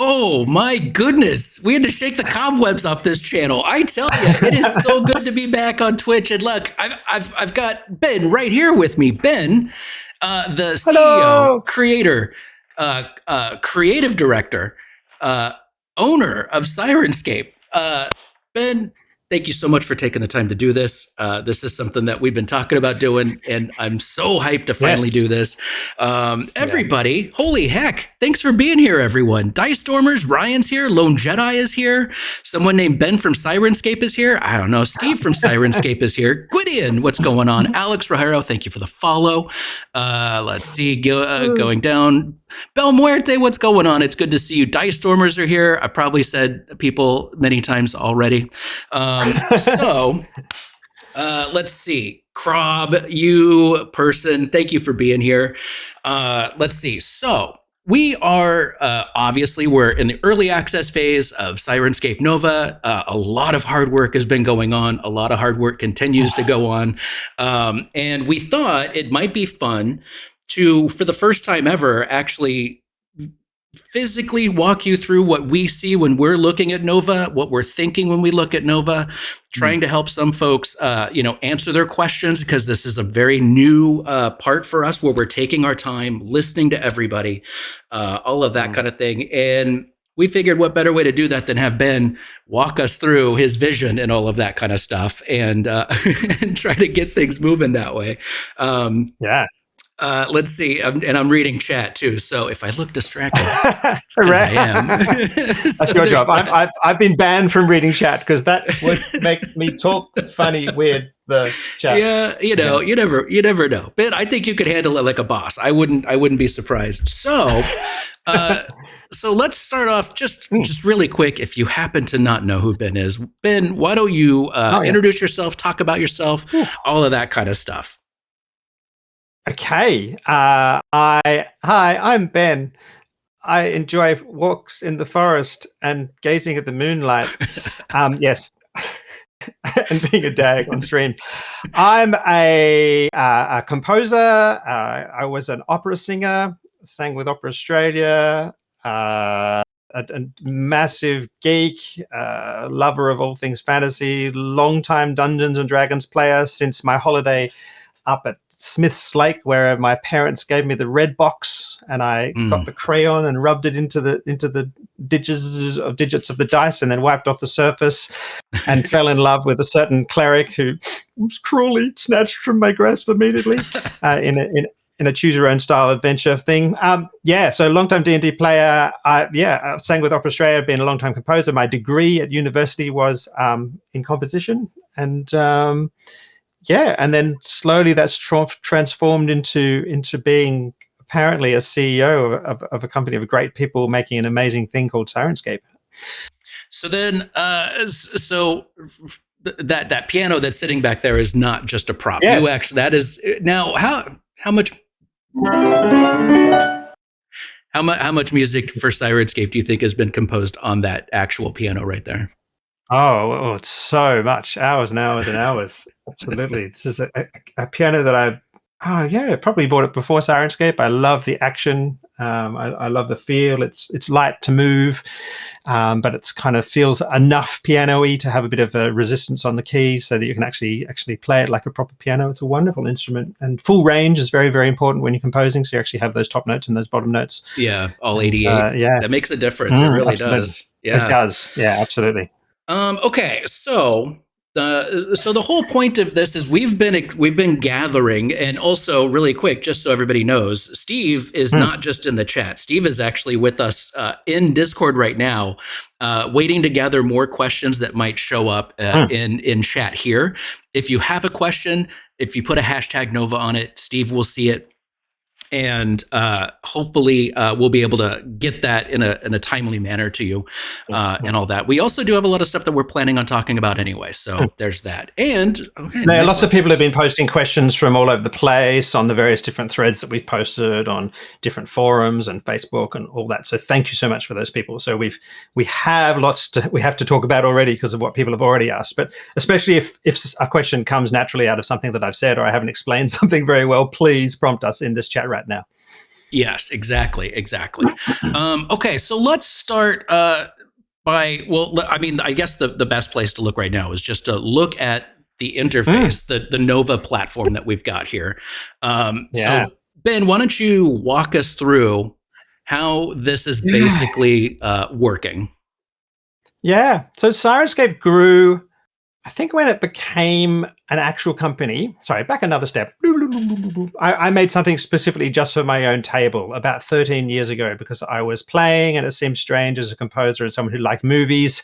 Oh my goodness. We had to shake the cobwebs off this channel. I tell you, it is so good to be back on Twitch. And look, I've got Ben right here with me. Ben, the CEO, Hello. Creator, creative director, owner of Syrinscape. Ben, thank you so much for taking the time to do this. This is something that we've been talking about doing, and I'm so hyped to finally do this. Everybody, holy heck, thanks for being here, everyone. Dice Stormers, Ryan's here, Lone Jedi is here, someone named Ben from Syrinscape is here, I don't know, Steve from Syrinscape is here, Gwydion, what's going on? Alex Rajero, thank you for the follow. Let's see, going down. Bel Muerte, what's going on? It's good to see you. Dice Stormers are here. I probably said people many times already. Let's see. Krob, you person, thank you for being here. Let's see. So we are, obviously, we're in the early access phase of Syrinscape Nova. A lot of hard work has been going on. A lot of hard work continues to go on. And we thought it might be fun to, for the first time ever, actually physically walk you through what we see when we're looking at Nova, what we're thinking when we look at Nova, trying to help some folks, answer their questions, because this is a very new part for us where we're taking our time, listening to everybody, all of that kind of thing. And we figured what better way to do that than have Ben walk us through his vision and all of that kind of stuff, and and try to get things moving that way. Let's see, and I'm reading chat too, so if I look distracted, it's 'cause I am. That's your job. I've been banned from reading chat because that would make me talk funny, weird, the chat. Yeah, you never know. But I think you could handle it like a boss. I wouldn't be surprised. So, so let's start off just really quick. If you happen to not know who Ben is, Ben, why don't you introduce yourself, talk about yourself, all of that kind of stuff. Okay. I'm Ben. I enjoy walks in the forest and gazing at the moonlight. Yes. And being a dag on stream. I'm a composer. I was an opera singer, sang with Opera Australia, a massive geek, lover of all things fantasy, long-time Dungeons and Dragons player since my holiday up at Smith's Lake, where my parents gave me the red box, and I got the crayon and rubbed it into the digits of the dice, and then wiped off the surface, and fell in love with a certain cleric who was cruelly snatched from my grasp immediately in a choose your own style adventure thing. So long-time D&D player. I sang with Opera Australia, been a long-time composer. My degree at university was in composition, and and then slowly that's transformed into being apparently a CEO of a company of great people making an amazing thing called Syrinscape. So then, that piano that's sitting back there is not just a prop. Yes. You actually, that is now how much music for Syrinscape do you think has been composed on that actual piano right there? Oh, it's so much. Hours and hours and hours. Absolutely. This is a piano that I probably bought it before Syrinscape. I love the action. I love the feel. It's light to move, but it's kind of feels enough piano-y to have a bit of a resistance on the keys so that you can actually play it like a proper piano. It's a wonderful instrument, and full range is very, very important when you're composing. So you actually have those top notes and those bottom notes. Yeah, all 88. That makes a difference. It really does. Yeah, it does. Yeah, absolutely. Okay, so the whole point of this is we've been gathering, and also really quick, just so everybody knows, Steve is not just in the chat. Steve is actually with us in Discord right now, waiting to gather more questions that might show up in chat here. If you have a question, if you put a hashtag Nova on it, Steve will see it. And hopefully we'll be able to get that in a timely manner to you and all that. We also do have a lot of stuff that we're planning on talking about anyway. So there's that. And lots of people have been posting questions from all over the place on the various different threads that we've posted on different forums and Facebook and all that. So thank you so much for those people. So we have lots we have to talk about already because of what people have already asked. But especially if a question comes naturally out of something that I've said or I haven't explained something very well, please prompt us in this chat right now. Yes, exactly. Okay, so let's start I guess the best place to look right now is just to look at the interface, the Nova platform that we've got here. Yeah. So, Ben, why don't you walk us through how this is basically working? Yeah. So Syrinscape grew, I think, when it became an actual company. Sorry, back another step. I made something specifically just for my own table about 13 years ago because I was playing and it seemed strange as a composer and someone who liked movies.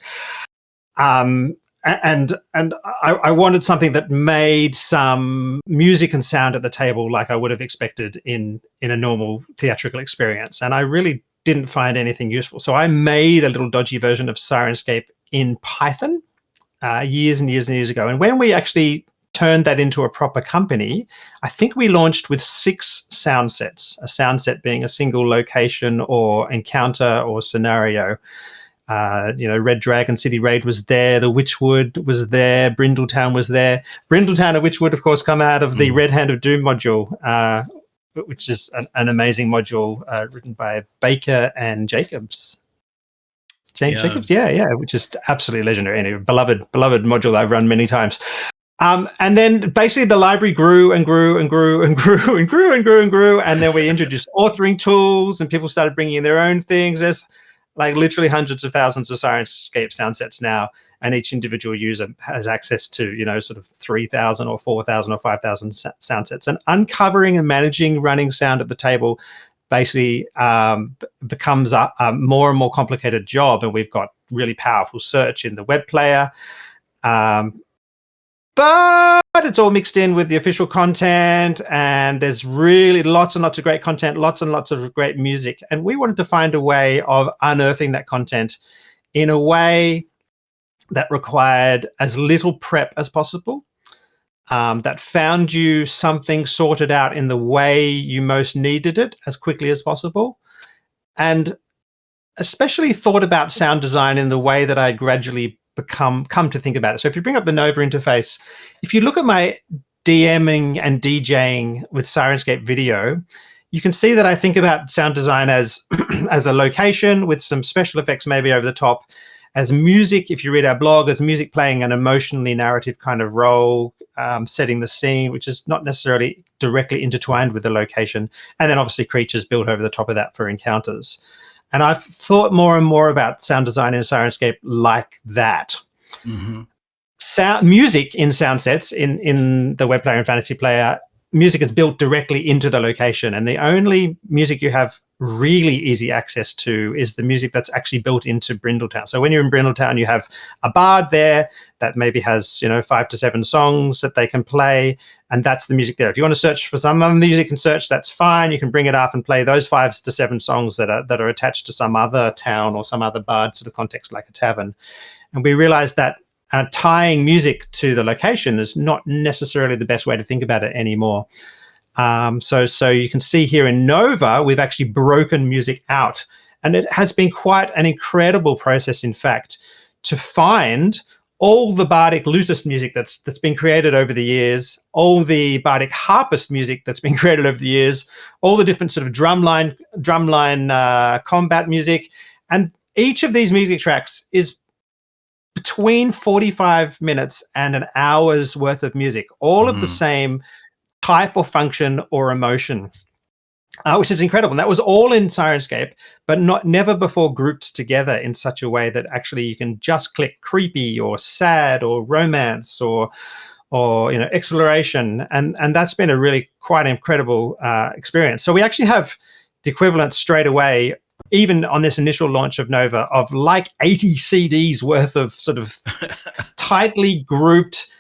And I wanted something that made some music and sound at the table like I would have expected in a normal theatrical experience. And I really didn't find anything useful. So I made a little dodgy version of Syrinscape in Python years and years and years ago. And when we actually turned that into a proper company, I think we launched with 6 sound sets, a sound set being a single location or encounter or scenario. Red Dragon City Raid was there, the Witchwood was there, Brindletown was there. Brindletown and Witchwood, of course, come out of the Red Hand of Doom module, which is an amazing module written by Baker and Jacobs. James Jacobs, yeah, which is absolutely legendary. Anyway, beloved module that I've run many times. And then basically the library grew and grew and grew and grew and grew and grew and grew. And then we introduced authoring tools and people started bringing in their own things. There's like literally hundreds of thousands of Syrinscape sound sets now. And each individual user has access to, sort of 3,000 or 4,000 or 5,000 sound sets. And uncovering and managing running sound at the table basically becomes a more and more complicated job. And we've got really powerful search in the web player. But it's all mixed in with the official content, and there's really lots and lots of great content, lots and lots of great music. And we wanted to find a way of unearthing that content in a way that required as little prep as possible, that found you something sorted out in the way you most needed it as quickly as possible, and especially thought about sound design in the way that I gradually come to think about it. So if you bring up the Nova interface, if you look at my DMing and DJing with Syrinscape video, you can see that I think about sound design as as a location with some special effects maybe over the top, as music, if you read our blog, as music playing an emotionally narrative kind of role, setting the scene, which is not necessarily directly intertwined with the location, and then obviously creatures built over the top of that for encounters. And I've thought more and more about sound design in Syrinscape like that. Mm-hmm. Music in sound sets, in the web player and fantasy player, music is built directly into the location. And the only music you have really easy access to is the music that's actually built into Brindletown. So when you're in Brindletown, you have a bard there that maybe has 5 to 7 songs that they can play, and that's the music there. If you want to search for some other music and search, that's fine. You can bring it up and play those 5 to 7 songs that are attached to some other town or some other bard sort of context, like a tavern. And we realized that tying music to the location is not necessarily the best way to think about it anymore. So you can see here in Nova, we've actually broken music out. And it has been quite an incredible process, in fact, to find all the bardic lutist music that's been created over the years, all the bardic harpist music that's been created over the years, all the different sort of drumline combat music. And each of these music tracks is between 45 minutes and an hour's worth of music, all of the same type or function or emotion, which is incredible. And that was all in Syrinscape, but never before grouped together in such a way that actually you can just click creepy or sad or romance or exploration, and that's been a really quite incredible experience. So we actually have the equivalent straight away, even on this initial launch of Nova, of like 80 CDs worth of sort of tightly grouped,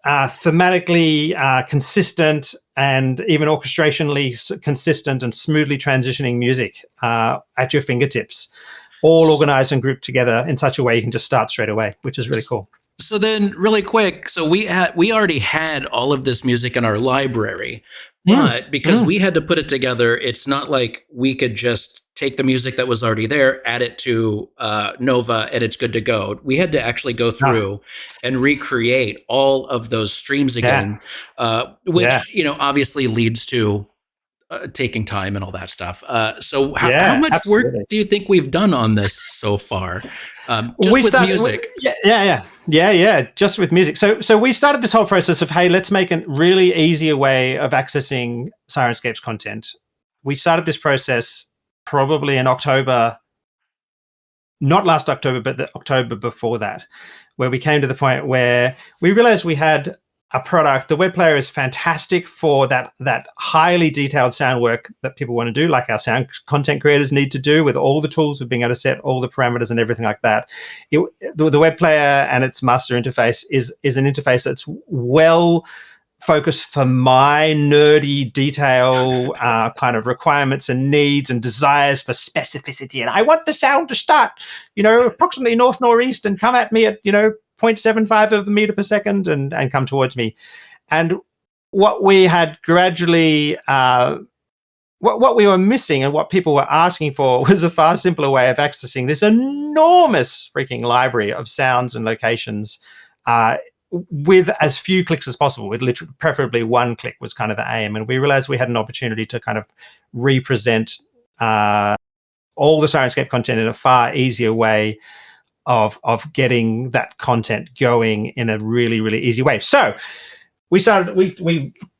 thematically consistent, and even orchestrationally consistent and smoothly transitioning music at your fingertips, all organized and grouped together in such a way you can just start straight away, which is really cool. So then, really quick, so we already had all of this music in our library, but because we had to put it together, it's not like we could just take the music that was already there, add it to Nova, and it's good to go. We had to actually go through and recreate all of those streams again, which obviously leads to taking time and all that stuff. So how Yeah, much absolutely. work do you think we've done on this so far? Just We with started, music. just with music. So we started this whole process of, hey, let's make a really easier way of accessing Syrinscape's content. We started this process probably in October, not last October, but the October before that, where we came to the point where we realized we had a product. The web player is fantastic for that highly detailed sound work that people want to do, like our sound content creators need to do, with all the tools of being able to set all the parameters and everything like that. The web player and its master interface is an interface that's well focused for my nerdy detail kind of requirements and needs and desires for specificity. And I want the sound to start, approximately north northeast and come at me at 0.75 of a meter per second and come towards me. And what we had gradually what we were missing and what people were asking for was a far simpler way of accessing this enormous freaking library of sounds and locations with as few clicks as possible, with literally preferably one click was kind of the aim. And we realized we had an opportunity to kind of represent all the Syrinscape content in a far easier way of getting that content going in a really, really easy way. So we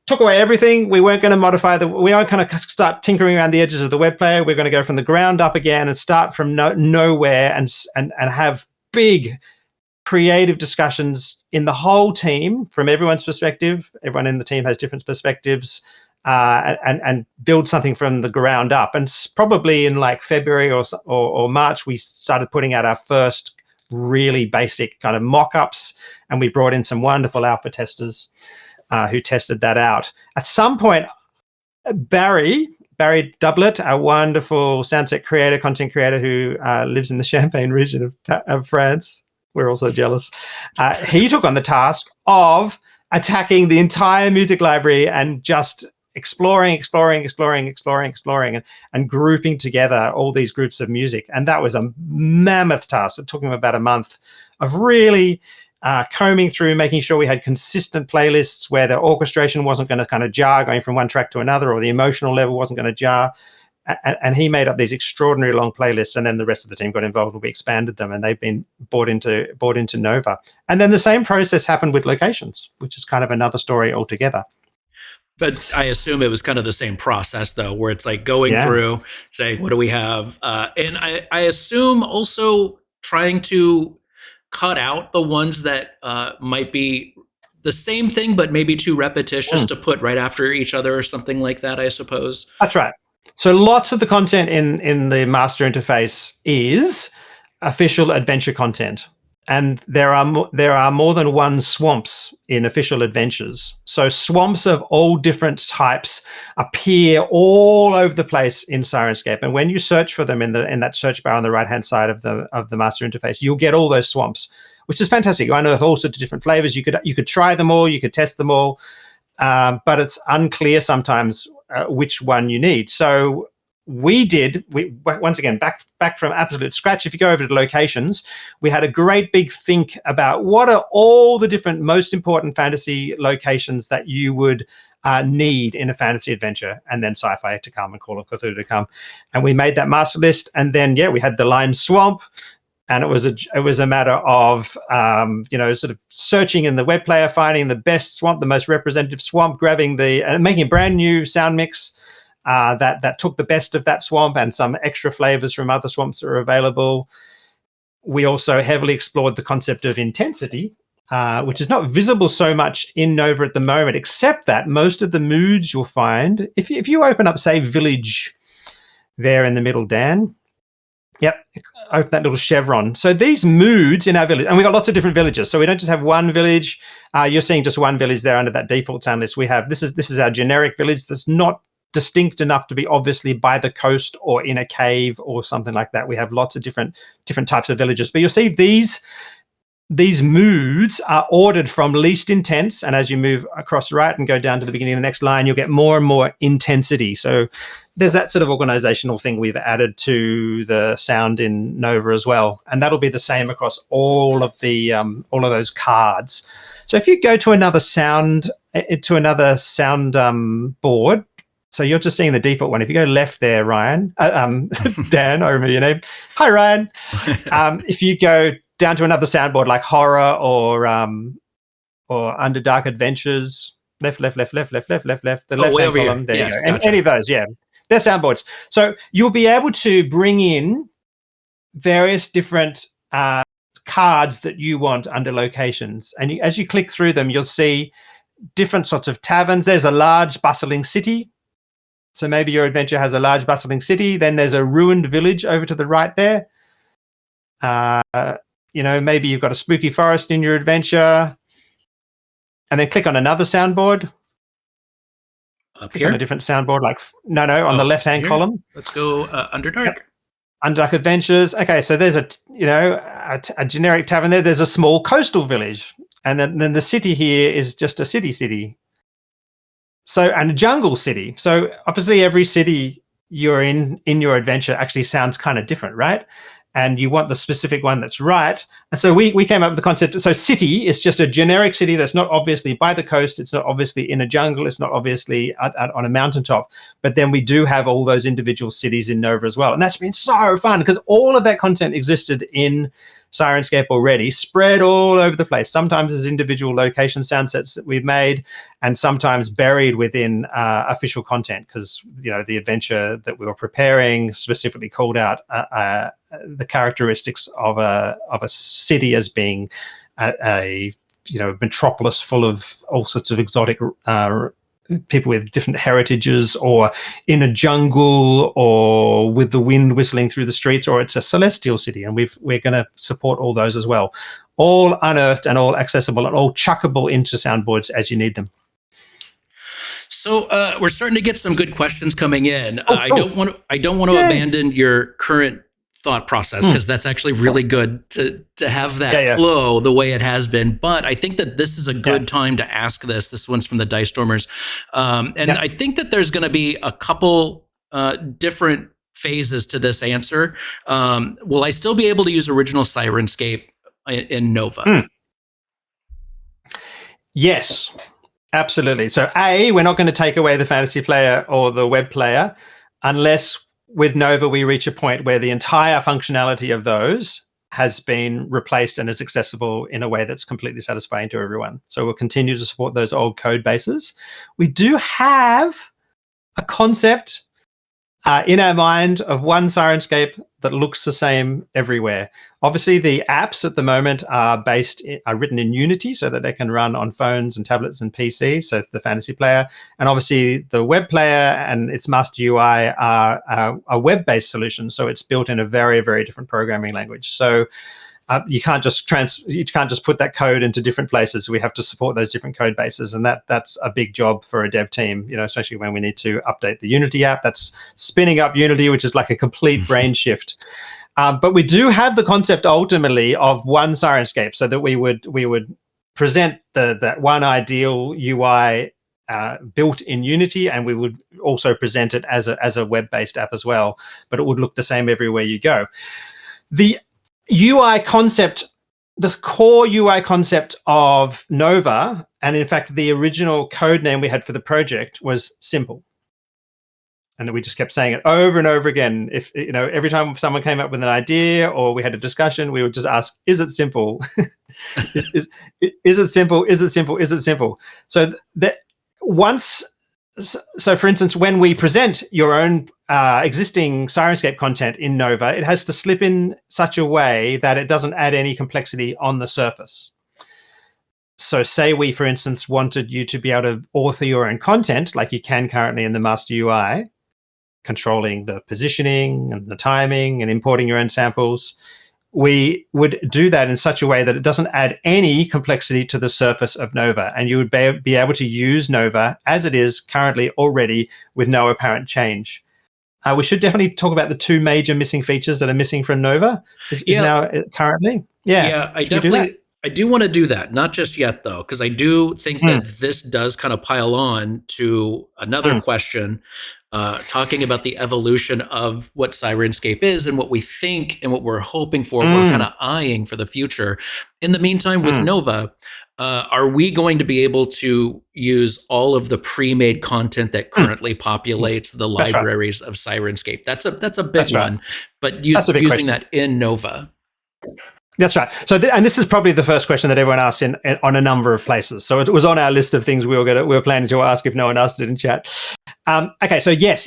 took away everything. We weren't going to modify we aren't going to start tinkering around the edges of the web player. We're going to go from the ground up again and start from nowhere and have big creative discussions in the whole team from everyone's perspective. Everyone in the team has different perspectives, and build something from the ground up. And probably in like February or March, we started putting out our first really basic kind of mock-ups, and we brought in some wonderful alpha testers who tested that out. At some point, Barry Doublet, our wonderful soundset creator, content creator who lives in the Champagne region of France, we're also jealous, he took on the task of attacking the entire music library and just exploring and grouping together all these groups of music. And that was a mammoth task. It took him about a month of really combing through, making sure we had consistent playlists where the orchestration wasn't going to kind of jar going from one track to another, or the emotional level wasn't going to jar. And he made up these extraordinary long playlists, and then the rest of the team got involved and we expanded them, and they've been brought into Nova. And then the same process happened with locations, which is kind of another story altogether. But I assume it was kind of the same process, though, where it's like going through, saying, what do we have? And I assume also trying to cut out the ones that might be the same thing, but maybe too repetitious to put right after each other or something like that, I suppose. That's right. So lots of the content in the master interface is official adventure content. And there are more than one swamps in official adventures. So swamps of all different types appear all over the place in Syrinscape. And when you search for them in that search bar on the right-hand side of the master interface, you'll get all those swamps, which is fantastic. You unearth all sorts of different flavors. You could try them all, you could test them all, but it's unclear sometimes which one you need. So we once again, back from absolute scratch. If you go over to locations, we had a great big think about what are all the different most important fantasy locations that you would need in a fantasy adventure, and then sci-fi to come and Call of Cthulhu to come. And we made that master list, and then we had the line swamp. And it was a matter of sort of searching in the web player, finding the best swamp, the most representative swamp, grabbing and making a brand new sound mix that took the best of that swamp and some extra flavors from other swamps that are available. We also heavily explored the concept of intensity, which is not visible so much in Nova at the moment, except that most of the moods you'll find, if you open up, say, Village there in the middle, Dan. Yep, open that little chevron. So these moods in our village, and we've got lots of different villages. So we don't just have one village. You're seeing just one village there under that default sound list. We have this is our generic village that's not distinct enough to be obviously by the coast or in a cave or something like that. We have lots of different types of villages. But you'll see these moods are ordered from least intense, and as you move across right and go down to the beginning of the next line, you'll get more and more intensity. So there's that sort of organizational thing we've added to the sound in Nova as well, and that'll be the same across all of those cards. So if you go to another sound board, So you're just seeing the default one. If you go left there, Ryan, Dan, I remember your name. Hi, Ryan. If you go down to another soundboard like horror or Underdark Adventures, left, the left-hand column. There you go. Gotcha. Any of those, yeah, they're soundboards. So you'll be able to bring in various different cards that you want under locations, and as you click through them, you'll see different sorts of taverns. There's a large bustling city. So maybe your adventure has a large bustling city. Then there's a ruined village over to the right there. Maybe you've got a spooky forest in your adventure. And then click on another soundboard. Up click here? on a different soundboard, on the left-hand column. Let's go Underdark. Yep. Underdark Adventures. Okay, so there's a generic tavern there. There's a small coastal village. And then the city here is just a city. So, and a jungle city. So obviously every city you're in your adventure actually sounds kind of different, right? And you want the specific one that's right. And so we came up with the concept. So city is just a generic city that's not obviously by the coast. It's not obviously in a jungle. It's not obviously on a mountaintop. But then we do have all those individual cities in Nova as well. And that's been so fun because all of that content existed in Syrinscape already, spread all over the place. Sometimes as individual location sound sets that we've made, and sometimes buried within official content because the adventure that we were preparing specifically called out the characteristics of a city as being a metropolis full of all sorts of exotic people with different heritages, or in a jungle, or with the wind whistling through the streets, or it's a celestial city, and we're going to support all those as well, all unearthed and all accessible and all chuckable into soundboards as you need them. So we're starting to get some good questions coming in. I don't want to abandon your current thought process because that's actually really good to have that flow the way it has been. But I think that this is a good time to ask this. This one's from the Dice Stormers. I think that there's going to be a couple different phases to this answer. Will I still be able to use original Syrinscape in Nova? Yes, absolutely. So we're not going to take away the fantasy player or the web player unless with Nova, we reach a point where the entire functionality of those has been replaced and is accessible in a way that's completely satisfying to everyone. So we'll continue to support those old code bases. We do have a concept in our mind of one Syrinscape that looks the same everywhere. Obviously, the apps at the moment are written in Unity so that they can run on phones and tablets and PCs, so the fantasy player. And obviously, the web player and its master UI are a web-based solution, so it's built in a very, very different programming language. So you can't just put that code into different places. We have to support those different code bases, and that's a big job for a dev team. Especially when we need to update the Unity app. That's spinning up Unity, which is like a complete brain shift. But we do have the concept ultimately of one Syrinscape, so that we would present that one ideal UI built in Unity, and we would also present it as a web-based app as well. But it would look the same everywhere you go. The UI concept, the core UI concept of Nova, and in fact, the original code name we had for the project was simple. And we just kept saying it over and over again. If every time someone came up with an idea or we had a discussion, we would just ask, "Is it simple? is it simple? Is it simple? Is it simple?" So that once. So, for instance, when we present your own existing Syrinscape content in Nova, it has to slip in such a way that it doesn't add any complexity on the surface. So say we, for instance, wanted you to be able to author your own content like you can currently in the master UI, controlling the positioning and the timing and importing your own samples. We would do that in such a way that it doesn't add any complexity to the surface of Nova, and you would be able to use Nova as it is currently already with no apparent change. We should definitely talk about the two major missing features that are missing from Nova is now currently. I do want to do that. Not just yet, though, because I do think that this does kind of pile on to another question, talking about the evolution of what Syrinscape is and what we think and what we're hoping for, we're kind of eyeing for the future. In the meantime, with Nova, are we going to be able to use all of the pre-made content that currently populates the libraries of Syrinscape? That's a big one, but using that in Nova. That's right. So, and this is probably the first question that everyone asks on a number of places. So it was on our list of things we were planning to ask if no one asked it in chat. Okay, so yes.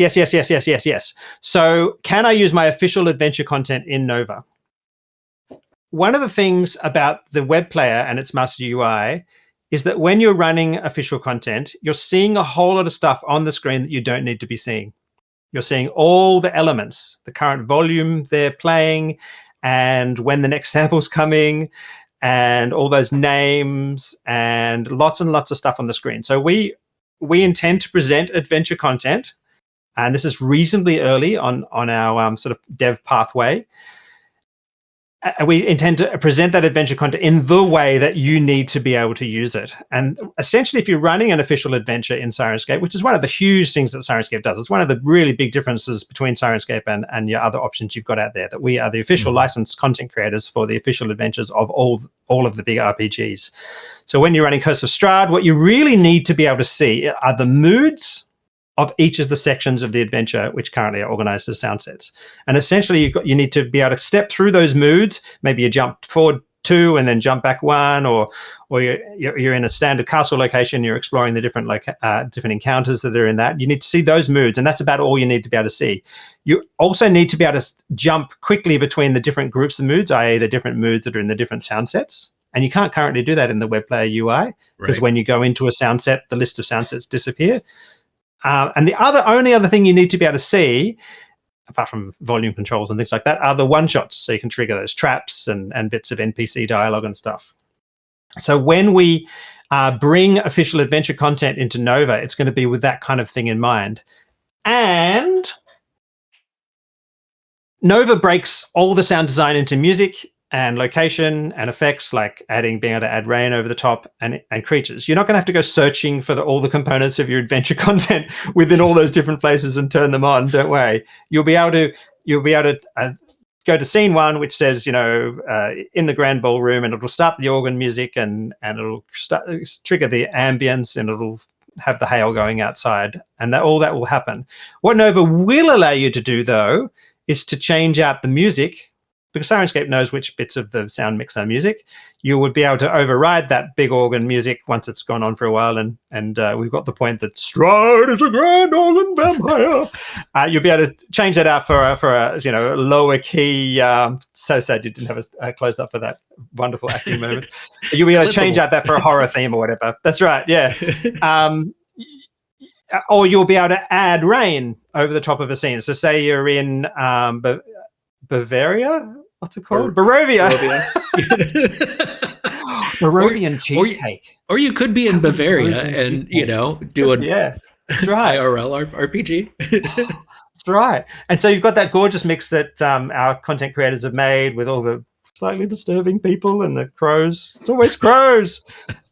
So can I use my official adventure content in Nova? One of the things about the web player and its master UI is that when you're running official content, you're seeing a whole lot of stuff on the screen that you don't need to be seeing. You're seeing all the elements, the current volume they're playing, and when the next sample's coming, and all those names, and lots of stuff on the screen. So we intend to present adventure content, and this is reasonably early on our sort of dev pathway. We intend to present that adventure content in the way that you need to be able to use it. And essentially, if you're running an official adventure in Syrinscape, which is one of the huge things that Syrinscape does, it's one of the really big differences between Syrinscape and your other options you've got out there, that we are the official licensed content creators for the official adventures of all of the big RPGs. So when you're running Curse of Strahd, what you really need to be able to see are the moods of each of the sections of the adventure, which currently are organized as sound sets. And essentially, you need to be able to step through those moods. Maybe you jump forward 2 and then jump back 1, or you're in a standard castle location, you're exploring the different encounters that are in that. You need to see those moods, and that's about all you need to be able to see. You also need to be able to jump quickly between the different groups of moods, i.e. the different moods that are in the different sound sets. And you can't currently do that in the web player UI, because when you go into a sound set, the list of sound sets disappear. And the only other thing you need to be able to see, apart from volume controls and things like that, are the one-shots. So you can trigger those traps and bits of NPC dialogue and stuff. So when we bring official adventure content into Nova, it's going to be with that kind of thing in mind. And Nova breaks all the sound design into music and location and effects, like being able to add rain over the top and creatures. You're not going to have to go searching for all the components of your adventure content within all those different places and turn them on. Don't worry. You'll be able to go to scene 1, which says, in the grand ballroom, and it'll start the organ music and it'll trigger the ambience, and it'll have the hail going outside, and all that will happen. What Nova will allow you to do, though, is to change out the music. Because Syrinscape knows which bits of the sound mix are music, you would be able to override that big organ music once it's gone on for a while, and we've got the point that Strahd is a grand organ vampire. You'll be able to change that out for a lower key. So sad you didn't have a close up for that wonderful acting moment. You'll be able to change out that for a horror theme or whatever. That's right, yeah. Or you'll be able to add rain over the top of a scene. So say you're in Bavaria. What's it called? Barovia. Barovian cheesecake. Or you could be in Bavaria and, do a that's right. IRL RPG. That's right. And so you've got that gorgeous mix that our content creators have made with all the slightly disturbing people and the crows. It's always crows.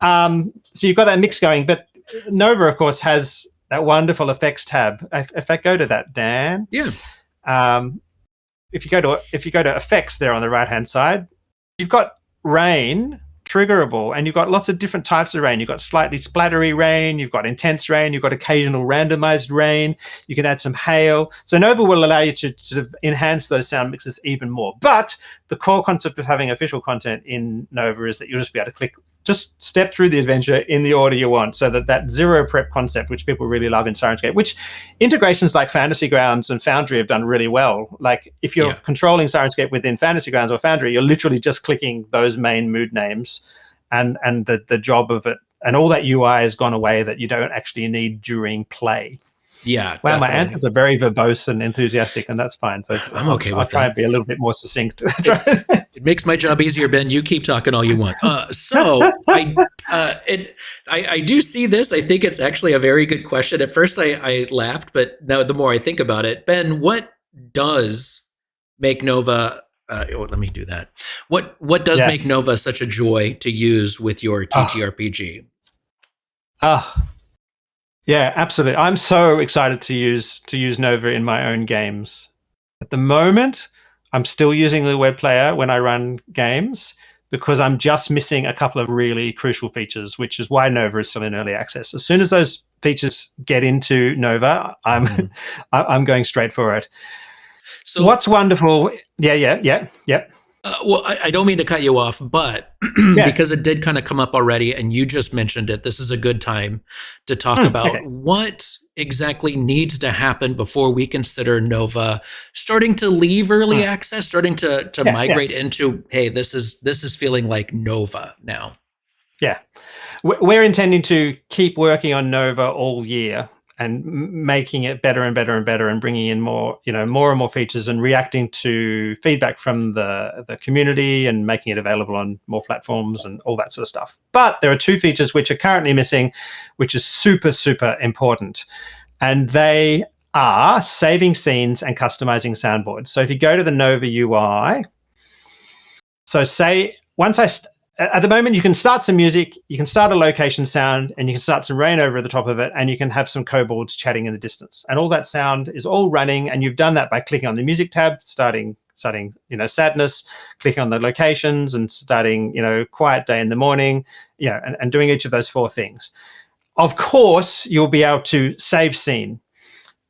So you've got that mix going. But Nova, of course, has that wonderful effects tab. If I go to that, Dan. Yeah. If you go to effects there on the right-hand side, you've got rain triggerable, and you've got lots of different types of rain. You've got slightly splattery rain, you've got intense rain, you've got occasional randomized rain, you can add some hail. So Nova will allow you to sort of enhance those sound mixes even more. But the core concept of having official content in Nova is that you'll just be able to just step through the adventure in the order you want, so that zero prep concept, which people really love in Syrinscape, which integrations like Fantasy Grounds and Foundry have done really well. Like if you're controlling Syrinscape within Fantasy Grounds or Foundry, you're literally just clicking those main mood names, and the job of it and all that UI has gone away that you don't actually need during play. Yeah. Well, my answers are very verbose and enthusiastic, and that's fine. So I'm okay with that. I'll try and be a little bit more succinct. It makes my job easier, Ben. You keep talking all you want. So I do see this. I think it's actually a very good question. At first I laughed, but now the more I think about it, Ben, what does make Nova let me do that. What does make Nova such a joy to use with your TTRPG? Yeah, absolutely. I'm so excited to use Nova in my own games. At the moment, I'm still using the web player when I run games, because I'm just missing a couple of really crucial features, which is why Nova is still in early access. As soon as those features get into Nova, I'm going straight for it. So what's wonderful? Yeah. Well, I don't mean to cut you off, but because it did kind of come up already and you just mentioned it, this is a good time to talk about what exactly needs to happen before we consider Nova starting to leave early access, starting to migrate into, hey, this is feeling like Nova now. Yeah. We're intending to keep working on Nova all year and making it better and better and better, and bringing in more and more features, and reacting to feedback from the community and making it available on more platforms and all that sort of stuff. But there are two features which are currently missing, which is super, super important. And they are saving scenes and customizing soundboards. So if you go to the Nova UI, so say at the moment, you can start some music, you can start a location sound, and you can start some rain over the top of it, and you can have some kobolds chatting in the distance. And all that sound is all running, and you've done that by clicking on the music tab, starting sadness, clicking on the locations, and starting quiet day in the morning, and doing each of those four things. Of course, you'll be able to save scene,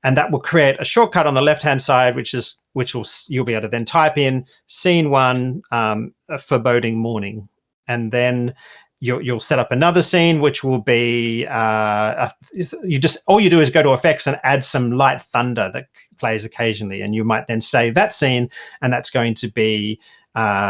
and that will create a shortcut on the left-hand side, you'll be able to then type in scene 1, a foreboding morning. And then you'll set up another scene, which will be all you do is go to effects and add some light thunder that plays occasionally, and you might then save that scene, and that's going to be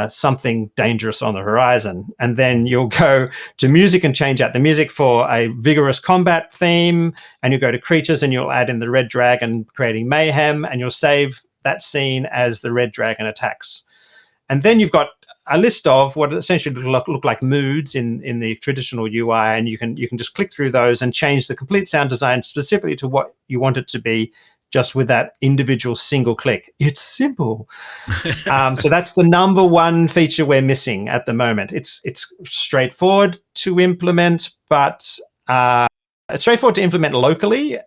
something dangerous on the horizon. And then you'll go to music and change out the music for a vigorous combat theme, and you go to creatures and you'll add in the red dragon creating mayhem, and you'll save that scene as the red dragon attacks. And then you've got a list of what essentially look like moods in the traditional UI, and you can just click through those and change the complete sound design specifically to what you want it to be, just with that individual single click. It's simple. So that's the number one feature we're missing at the moment. It's straightforward to implement, but it's straightforward to implement locally,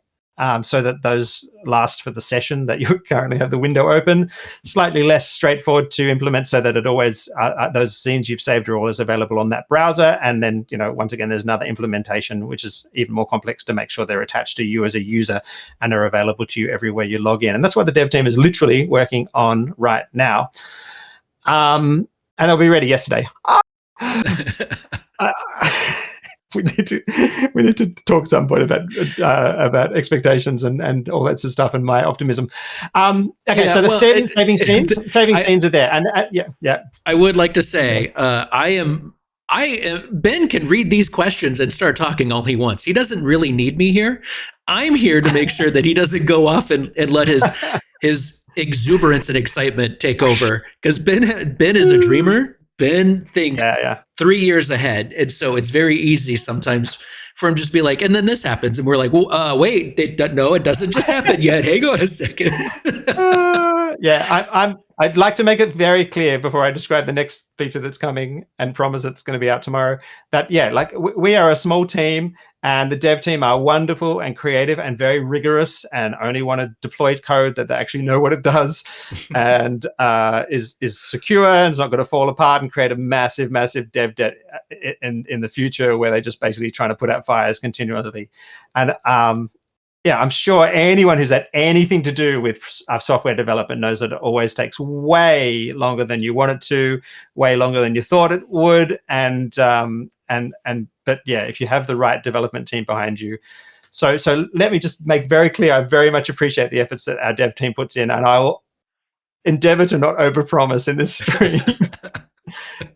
so that those last for the session that you currently have the window open. Slightly less straightforward to implement, so that it always those scenes you've saved are always available on that browser. And then once again, there's another implementation which is even more complex to make sure they're attached to you as a user and are available to you everywhere you log in. And that's what the dev team is literally working on right now. And they'll be ready yesterday. We need to talk at some point about expectations and all that sort of stuff, and my optimism. So saving scenes are there, and I would like to say Ben can read these questions and start talking all he wants. He doesn't really need me here. I'm here to make sure that he doesn't go off and let his exuberance and excitement take over, because Ben is a dreamer. Ben thinks 3 years ahead, and so it's very easy sometimes for him just be like, and then this happens, and we're like, well, wait, no, it doesn't just happen yet. Hang on a second. I'd like to make it very clear before I describe the next feature that's coming and promise it's going to be out tomorrow, that we are a small team, and the dev team are wonderful and creative and very rigorous, and only want to deploy code that they actually know what it does, and is secure and is not going to fall apart and create a massive dev debt in the future, where they're just basically trying to put out fires continually. And I'm sure anyone who's had anything to do with software development knows that it always takes way longer than you want it to, way longer than you thought it would. But if you have the right development team behind you. So let me just make very clear, I very much appreciate the efforts that our dev team puts in, and I will endeavor to not overpromise in this stream.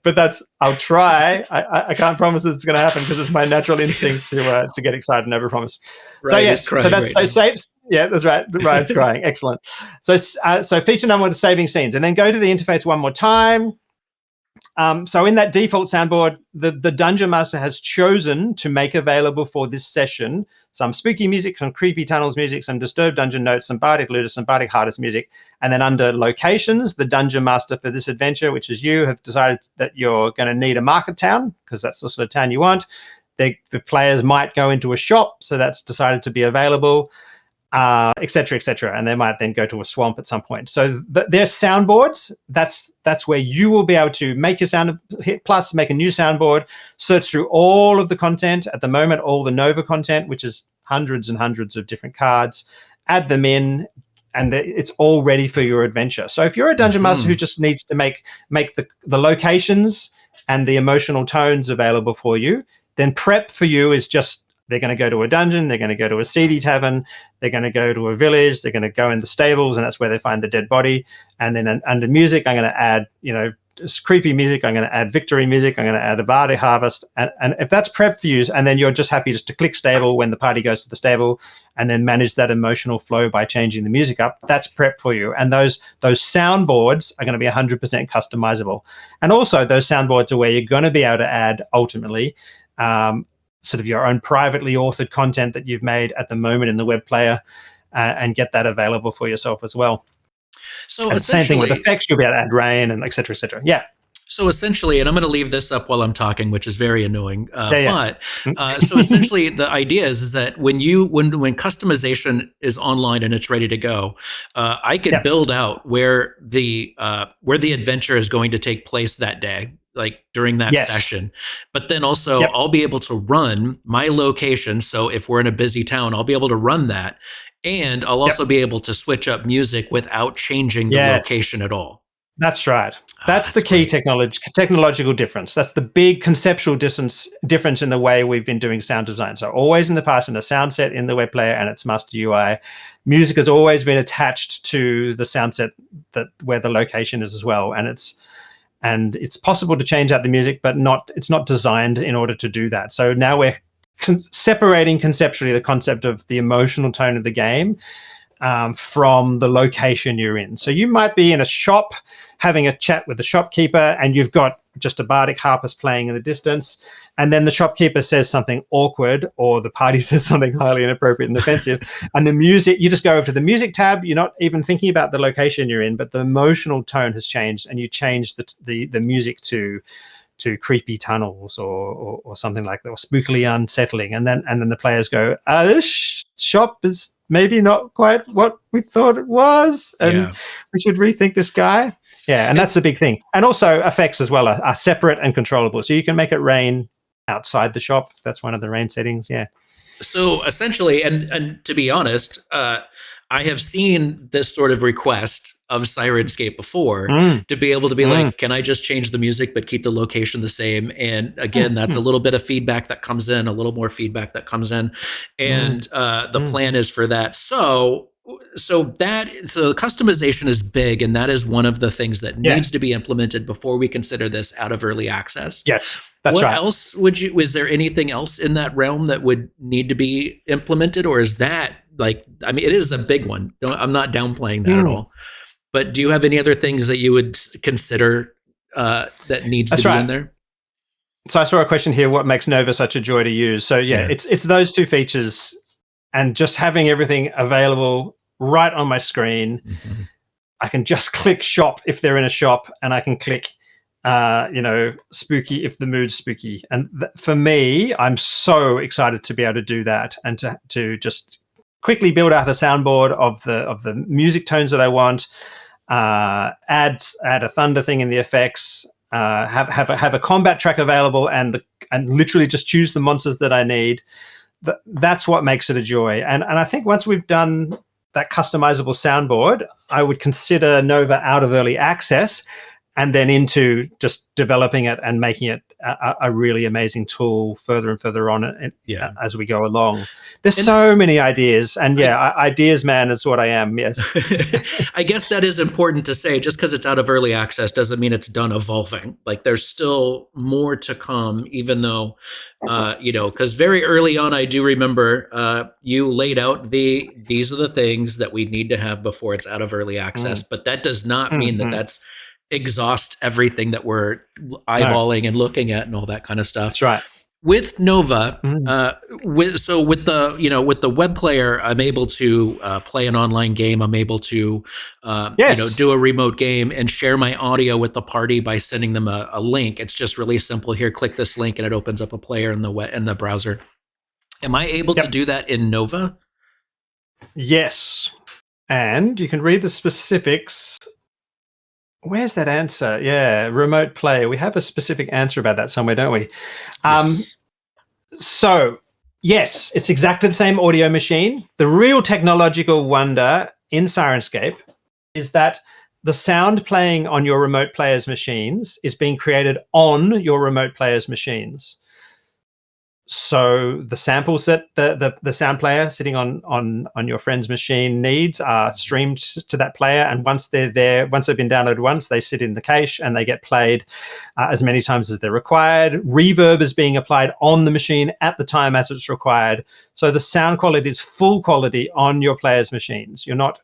But I'll try. I can't promise it's going to happen, because it's my natural instinct to get excited and overpromise. That's right. Ryan's crying. Excellent. So feature number 1 is saving scenes, and then go to the interface one more time. So in that default soundboard, the Dungeon Master has chosen to make available for this session some spooky music, some creepy tunnels music, some disturbed dungeon notes, some bardic ludus, some bardic hardest music. And then under locations, the Dungeon Master for this adventure, which is you, have decided that you're going to need a market town, because that's the sort of town you want. The players might go into a shop, so that's decided to be available. et cetera, et cetera. And they might then go to a swamp at some point. So their soundboards, that's where you will be able to make your sound, hit plus, make a new soundboard, search through all of the content. At the moment, all the Nova content, which is hundreds and hundreds of different cards, add them in, and it's all ready for your adventure. So if you're a dungeon master who just needs to make the locations and the emotional tones available for you, then prep for you is just, they're going to go to a dungeon, they're going to go to a seedy tavern, they're going to go to a village, they're going to go in the stables, and that's where they find the dead body. And then under music, I'm going to add, creepy music, I'm going to add victory music, I'm going to add a barley harvest. And if that's prep for you, and then you're just happy just to click stable when the party goes to the stable, and then manage that emotional flow by changing the music up, that's prep for you. And those soundboards are going to be 100% customizable. And also those soundboards are where you're going to be able to add, ultimately, sort of your own privately authored content that you've made at the moment in the web player, and get that available for yourself as well. So and same thing with effects, you'll be able to add rain and et cetera, et cetera. Yeah. So essentially, and I'm going to leave this up while I'm talking, which is very annoying. Yeah. But so essentially, the idea is that when customization is online and it's ready to go, I can build out where the adventure is going to take place that day, like during that session. But then also, I'll be able to run my location. So if we're in a busy town, I'll be able to run that, and I'll also be able to switch up music without changing the location at all. That's right. That's the key technological difference. That's the big conceptual difference in the way we've been doing sound design. So always in the past, in a sound set in the web player and its master UI, music has always been attached to the sound set where the location is as well. And it's possible to change out the music, but it's not designed in order to do that. So now we're separating conceptually the concept of the emotional tone of the game from the location you're in. So you might be in a shop having a chat with the shopkeeper, and you've got just a bardic harpist playing in the distance, and then the shopkeeper says something awkward, or the party says something highly inappropriate and offensive, and the music, you just go over to the music tab, you're not even thinking about the location you're in, but the emotional tone has changed, and you change the music to creepy tunnels or something like that, or spookily unsettling, and then the players go, this shop is maybe not quite what we thought it was, and we should rethink this guy. Yeah, and that's the big thing. And also effects as well are separate and controllable. So you can make it rain outside the shop. That's one of the rain settings, So essentially, and to be honest, I have seen this sort of request of Syrinscape before, to be able to be like, can I just change the music but keep the location the same? And again, that's a little bit of feedback that comes in, a little more feedback that comes in. And the plan is for that. So customization is big, and that is one of the things that needs to be implemented before we consider this out of early access. Yes, that's right. What else is there anything else in that realm that would need to be implemented, or is that it is a big one. I'm not downplaying that at all. But do you have any other things that you would consider that needs to be in there? So I saw a question here, what makes Nova such a joy to use? So it's those two features, and just having everything available right on my screen. I can just click shop if they're in a shop, and I can click spooky if the mood's spooky. And for me, I'm so excited to be able to do that, and to just quickly build out a soundboard of the music tones that I want, add a thunder thing in the effects, have a combat track available, and literally just choose the monsters that I need. That's what makes it a joy. And I think once we've done that customizable soundboard, I would consider Nova out of early access, and then into just developing it and making it a really amazing tool further and further on as we go along. There's so many ideas, and ideas man is what I am, yes. I guess that is important to say. Just because it's out of early access doesn't mean it's done evolving. Like, there's still more to come, even though, because very early on, I do remember you laid out these are the things that we need to have before it's out of early access, but that does not mean that that's exhaust everything that we're eyeballing and looking at and all that kind of stuff. That's right. With Nova, with the web player, I'm able to play an online game. I'm able to do a remote game and share my audio with the party by sending them a link. It's just really simple. Here, click this link, and it opens up a player in the browser. Am I able to do that in Nova? Yes. And you can read the specifics. Where's that answer? Yeah, remote play. We have a specific answer about that somewhere, don't we? Yes. So, yes, it's exactly the same audio machine. The real technological wonder in Syrinscape is that the sound playing on your remote players' machines is being created on your remote players' machines. So the samples that the sound player sitting on your friend's machine needs are streamed to that player, and once they've been downloaded once, they sit in the cache and they get played as many times as they're required. Reverb is being applied on the machine at the time as it's required. So the sound quality is full quality on your players' machines. You're not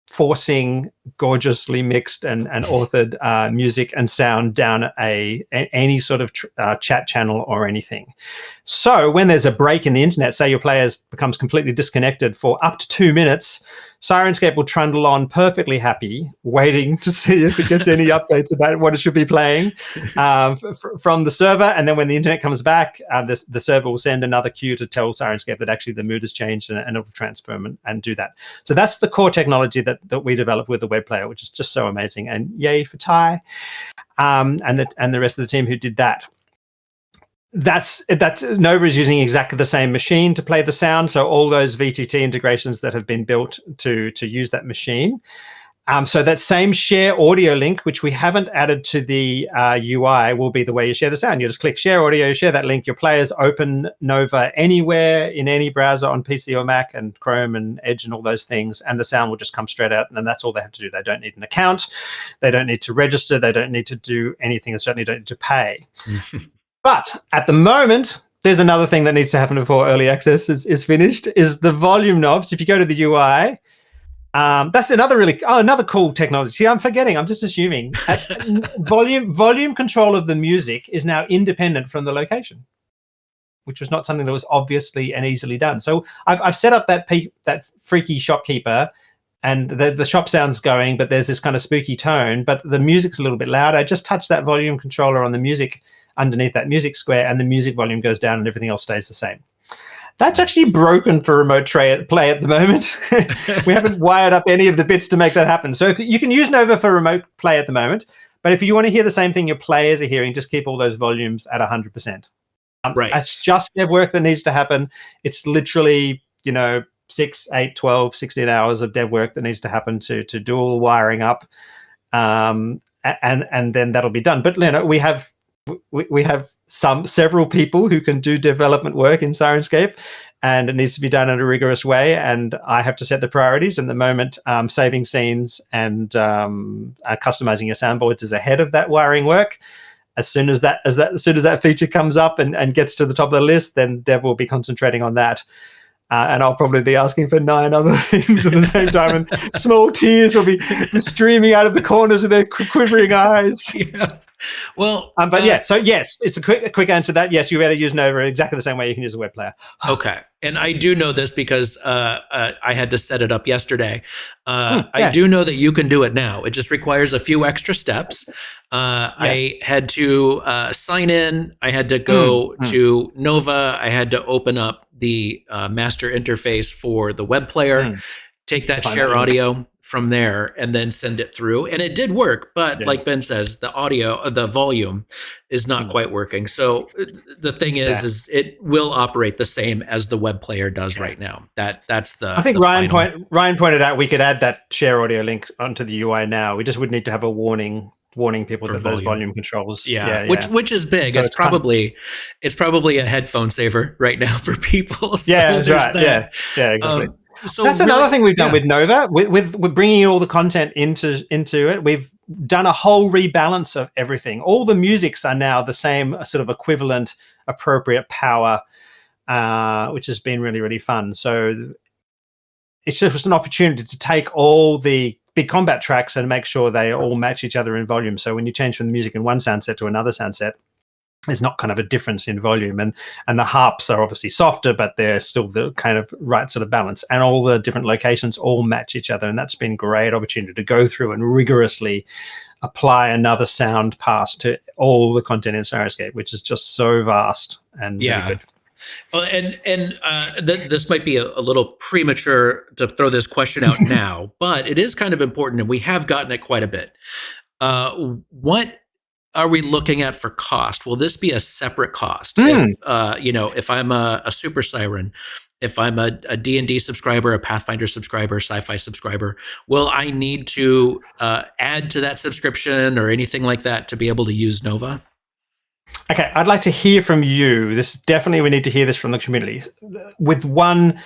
forcing gorgeously mixed and authored music and sound down any sort of chat channel or anything. So when there's a break in the internet, say your player becomes completely disconnected for up to 2 minutes, Syrinscape will trundle on perfectly happy, waiting to see if it gets any updates about what it should be playing from the server. And then when the internet comes back, the server will send another cue to tell Syrinscape that actually the mood has changed, and it will transform and do that. So that's the core technology that we developed with the web player, which is just so amazing. And yay for Ty and the rest of the team who did that. That's Nova is using exactly the same machine to play the sound. So all those VTT integrations that have been built to use that machine. So that same share audio link, which we haven't added to the UI, will be the way you share the sound. You just click share audio, share that link. Your players open Nova anywhere in any browser on PC or Mac and Chrome and Edge and all those things, and the sound will just come straight out. And then that's all they have to do. They don't need an account. They don't need to register. They don't need to do anything. They certainly don't need to pay. But at the moment, there's another thing that needs to happen before early access is finished, is the volume knobs. If you go to the UI, that's another cool technology. See, I'm forgetting. I'm just assuming. Volume control of the music is now independent from the location, which was not something that was obviously and easily done. So I've set up that freaky shopkeeper, and the shop sound's going, but there's this kind of spooky tone, but the music's a little bit loud. I just touch that volume controller on the music underneath that music square, and the music volume goes down and everything else stays the same. That's actually broken for remote play at the moment. We haven't wired up any of the bits to make that happen. So you can use Nova for remote play at the moment, but if you want to hear the same thing your players are hearing, just keep all those volumes at 100%. Right. It's just dev work that needs to happen. It's literally, 6, 8, 12, 16 hours of dev work that needs to happen to do all the wiring up, and then that'll be done. But we have several people who can do development work in Syrinscape, and it needs to be done in a rigorous way. And I have to set the priorities. And the moment saving scenes and customizing your soundboards is ahead of that wiring work. As soon as that feature comes up and gets to the top of the list, then dev will be concentrating on that. And I'll probably be asking for 9 other things at the same time, and small tears will be streaming out of the corners of their quivering eyes. Yeah. Well, so yes, it's a quick answer to that. Yes, you better use Nova exactly the same way you can use a web player. Okay. And I do know this because I had to set it up yesterday. I do know that you can do it now. It just requires a few extra steps. Yes. I had to sign in. I had to go to Nova. I had to open up the master interface for the web player, take that share audio from there, and then send it through. And it did work, but like Ben says, the volume is not quite working. So the thing is it will operate the same as the web player does right now. That's the. I think Ryan pointed out we could add that share audio link onto the UI now. We just would need to have a warning people that those volume controls. Which is big. So it's probably a headphone saver right now for people. So that's right. Yeah, exactly. So that's another thing we've done with Nova. With bringing all the content into it, we've done a whole rebalance of everything. All the musics are now the same sort of equivalent, appropriate power, which has been really, really fun. So it's just an opportunity to take all the big combat tracks and make sure they all match each other in volume. So when you change from the music in one sound set to another sound set, there's not kind of a difference in volume, and the harps are obviously softer, but they're still the kind of right sort of balance, and all the different locations all match each other. And that's been a great opportunity to go through and rigorously apply another sound pass to all the content in Syrinscape, which is just so vast and really good. This might be a little premature to throw this question out now, but it is kind of important, and we have gotten it quite a bit. What are we looking at for cost? Will this be a separate cost? If I'm a Super Siren, if I'm a D&D subscriber, a Pathfinder subscriber, sci-fi subscriber, will I need to add to that subscription or anything like that to be able to use Nova? Okay, I'd like to hear from you. We need to hear this from the community. With one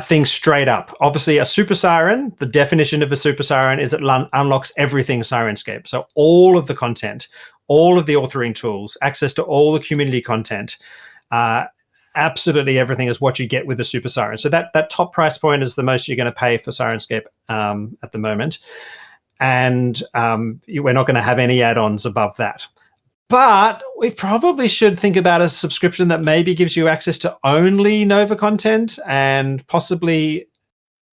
thing straight up. Obviously, a Super Siren, the definition of a Super Siren is it unlocks everything Syrinscape. So all of the content, all of the authoring tools, access to all the community content, absolutely everything is what you get with a Super Siren. So that top price point is the most you're going to pay for Syrinscape at the moment. And we're not going to have any add-ons above that. But we probably should think about a subscription that maybe gives you access to only Nova content and possibly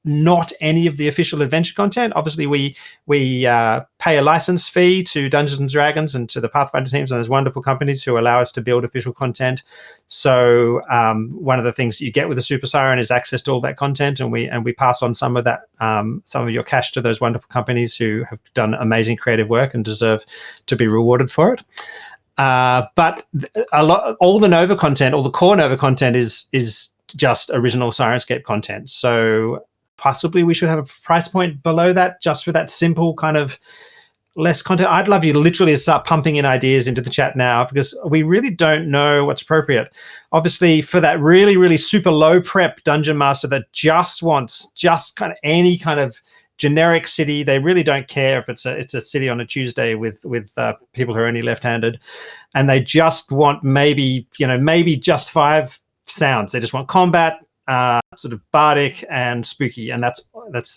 not any of the official adventure content. Obviously, we pay a license fee to Dungeons and Dragons and to the Pathfinder teams and those wonderful companies who allow us to build official content. So one of the things you get with a Super Siren is access to all that content, and we pass on some of that, some of your cash to those wonderful companies who have done amazing creative work and deserve to be rewarded for it. But all the Nova content, all the core Nova content is just original Syrinscape content. So possibly we should have a price point below that just for that simple kind of less content. I'd love you to literally start pumping in ideas into the chat now, because we really don't know what's appropriate. Obviously, for that really, really super low prep dungeon master that just wants kind of any kind of generic city, they really don't care if it's a city on a Tuesday with people who are only left-handed, and they just want maybe just 5 sounds. They just want combat, sort of bardic and spooky, and that's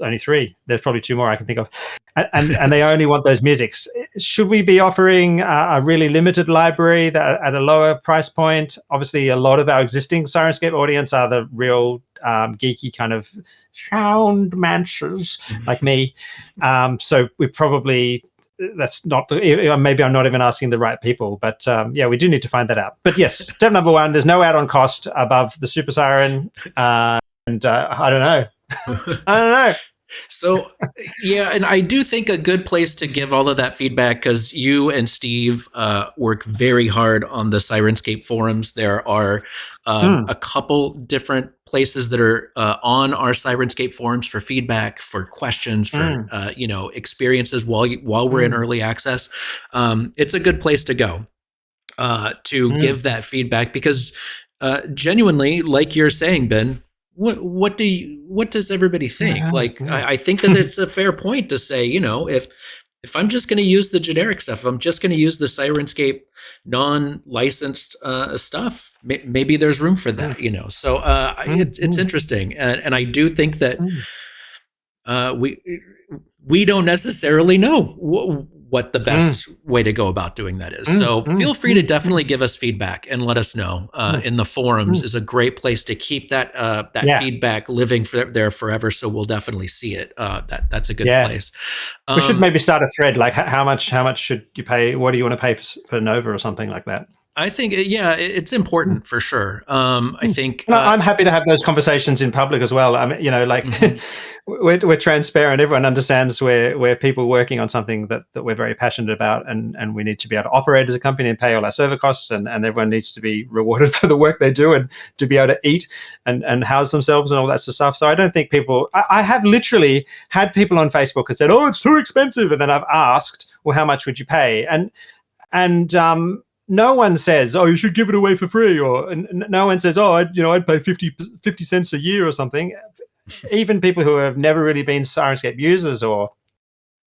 only 3. There's probably 2 more I can think of, and they only want those musics. Should we be offering a really limited library that at a lower price point? Obviously, a lot of our existing Syrinscape audience are the real geeky kind of sound masters like me. So we probably, that's not, maybe I'm not even asking the right people, but yeah, we do need to find that out. But yes, step number 1, there's no add-on cost above the Super Siren. I don't know. I don't know. So, yeah, and I do think a good place to give all of that feedback, because you and Steve work very hard on the Syrinscape forums. There are a couple different places that are on our Syrinscape forums for feedback, for questions, for experiences while we're in early access. It's a good place to go to give that feedback, because genuinely, like you're saying, Ben, what does everybody think? I think that it's a fair point to say, if I'm just going to use the generic stuff, if I'm just going to use the Syrinscape non-licensed stuff, maybe there's room for that, So it's interesting, and I do think that we don't necessarily know what the best way to go about doing that is. So feel free to definitely give us feedback and let us know. In the forums is a great place to keep that feedback living there forever. So we'll definitely see it. That's a good place. We should maybe start a thread, like how much should you pay? What do you want to pay for Nova or something like that? I think, it's important for sure. I think I'm happy to have those conversations in public as well. I mean, we're transparent. Everyone understands we're people working on something that we're very passionate about, and we need to be able to operate as a company and pay all our server costs, and everyone needs to be rewarded for the work they do and to be able to eat and house themselves and all that sort of stuff. So I don't think I have literally had people on Facebook and said, "Oh, it's too expensive," and then I've asked, "Well, how much would you pay?" And no one says, "Oh, you should give it away for free," or no one says, "Oh, I'd pay 50 cents a year or something." Even people who have never really been Syrinscape users or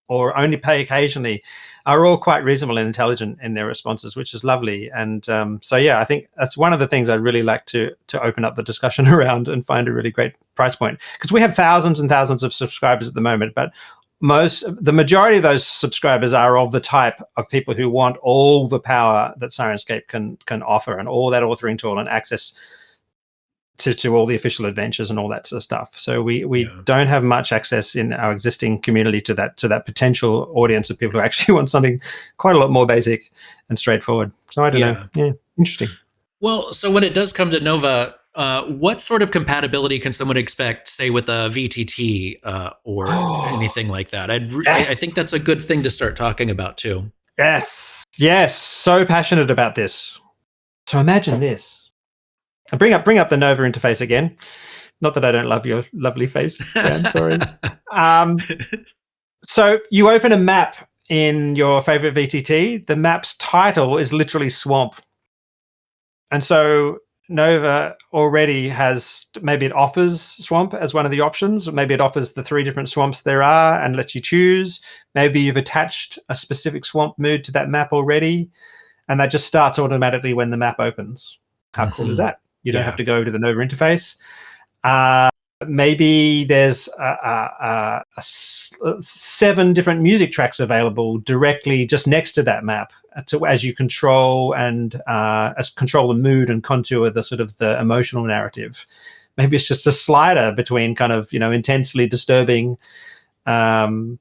only pay occasionally are all quite reasonable and intelligent in their responses, which is lovely. And so, yeah, I think that's one of the things I'd really like to open up the discussion around and find a really great price point, because we have thousands and thousands of subscribers at the moment, but the majority of those subscribers are of the type of people who want all the power that Syrinscape can offer, and all that authoring tool and access to all the official adventures and all that sort of stuff. So we don't have much access in our existing community to that potential audience of people who actually want something quite a lot more basic and straightforward. So I don't know. Yeah, interesting. Well, so when it does come to Nova, what sort of compatibility can someone expect, say, with a VTT or anything like that? I think that's a good thing to start talking about too. Yes. So passionate about this. So imagine this. Bring up the Nova interface again. Not that I don't love your lovely face, Dan. Sorry. So you open a map in your favorite VTT. The map's title is literally Swamp. And so Nova already has, maybe it offers Swamp as one of the options. Maybe it offers the 3 different swamps there are and lets you choose. Maybe you've attached a specific swamp mood to that map already, and that just starts automatically when the map opens. How cool is that? You don't have to go to the Nova interface. Maybe there's 7 different music tracks available directly just next to that map, as you control and control the mood and contour the sort of the emotional narrative. Maybe it's just a slider between kind of, intensely disturbing and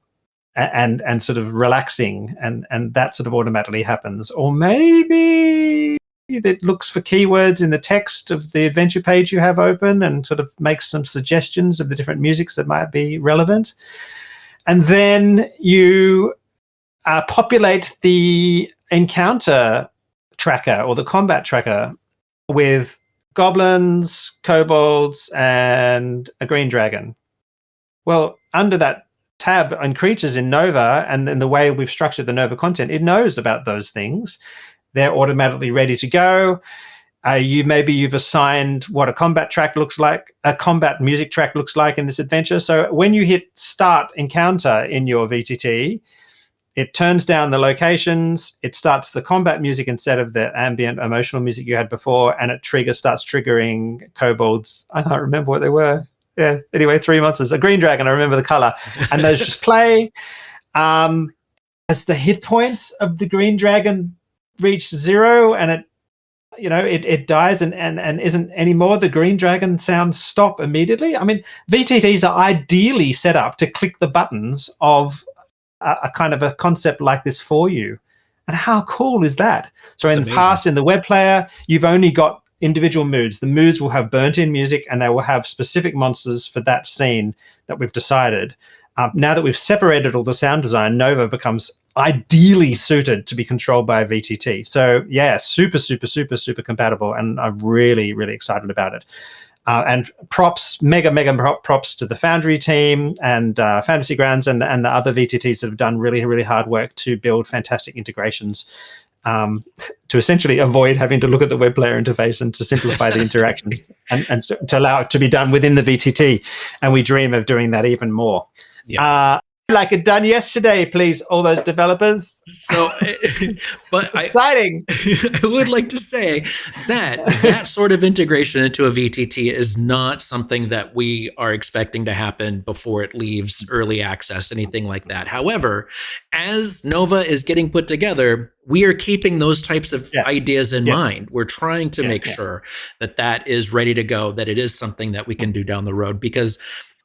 sort of relaxing, and that sort of automatically happens. Or maybe it looks for keywords in the text of the adventure page you have open and sort of makes some suggestions of the different musics that might be relevant. And then you populate the encounter tracker or the combat tracker with goblins, kobolds, and a green dragon. Well, under that tab on creatures in Nova, and in the way we've structured the Nova content, it knows about those things. They're automatically ready to go. You've assigned what a combat track looks like, a combat music track looks like in this adventure. So when you hit start encounter in your VTT, it turns down the locations, it starts the combat music instead of the ambient emotional music you had before, and it starts triggering kobolds. I can't remember what they were. Yeah, anyway, 3 months. A green dragon, I remember the color. And those just play. As the hit points of the green dragon reach 0 and it dies and isn't anymore, the green dragon sounds stop immediately. I mean, VTTs are ideally set up to click the buttons of a kind of a concept like this for you. And how cool is that? So in the past, in the web player, you've only got individual moods. The moods will have burnt-in music, and they will have specific monsters for that scene that we've decided. Now that we've separated all the sound design, Nova becomes ideally suited to be controlled by a VTT. So yeah, super compatible, and I'm really, really excited about it. And mega props to the Foundry team and Fantasy Grounds and the other VTTs that have done really, really hard work to build fantastic integrations to essentially avoid having to look at the web player interface and to simplify the interactions and to allow it to be done within the VTT. And we dream of doing that even more. Yeah. Like it done yesterday, please, all those developers. So, but exciting. I would like to say that sort of integration into a VTT is not something that we are expecting to happen before it leaves early access, anything like that. However, as Nova is getting put together, we are keeping those types of ideas in mind. We're trying to make sure that is ready to go, that it is something that we can do down the road, because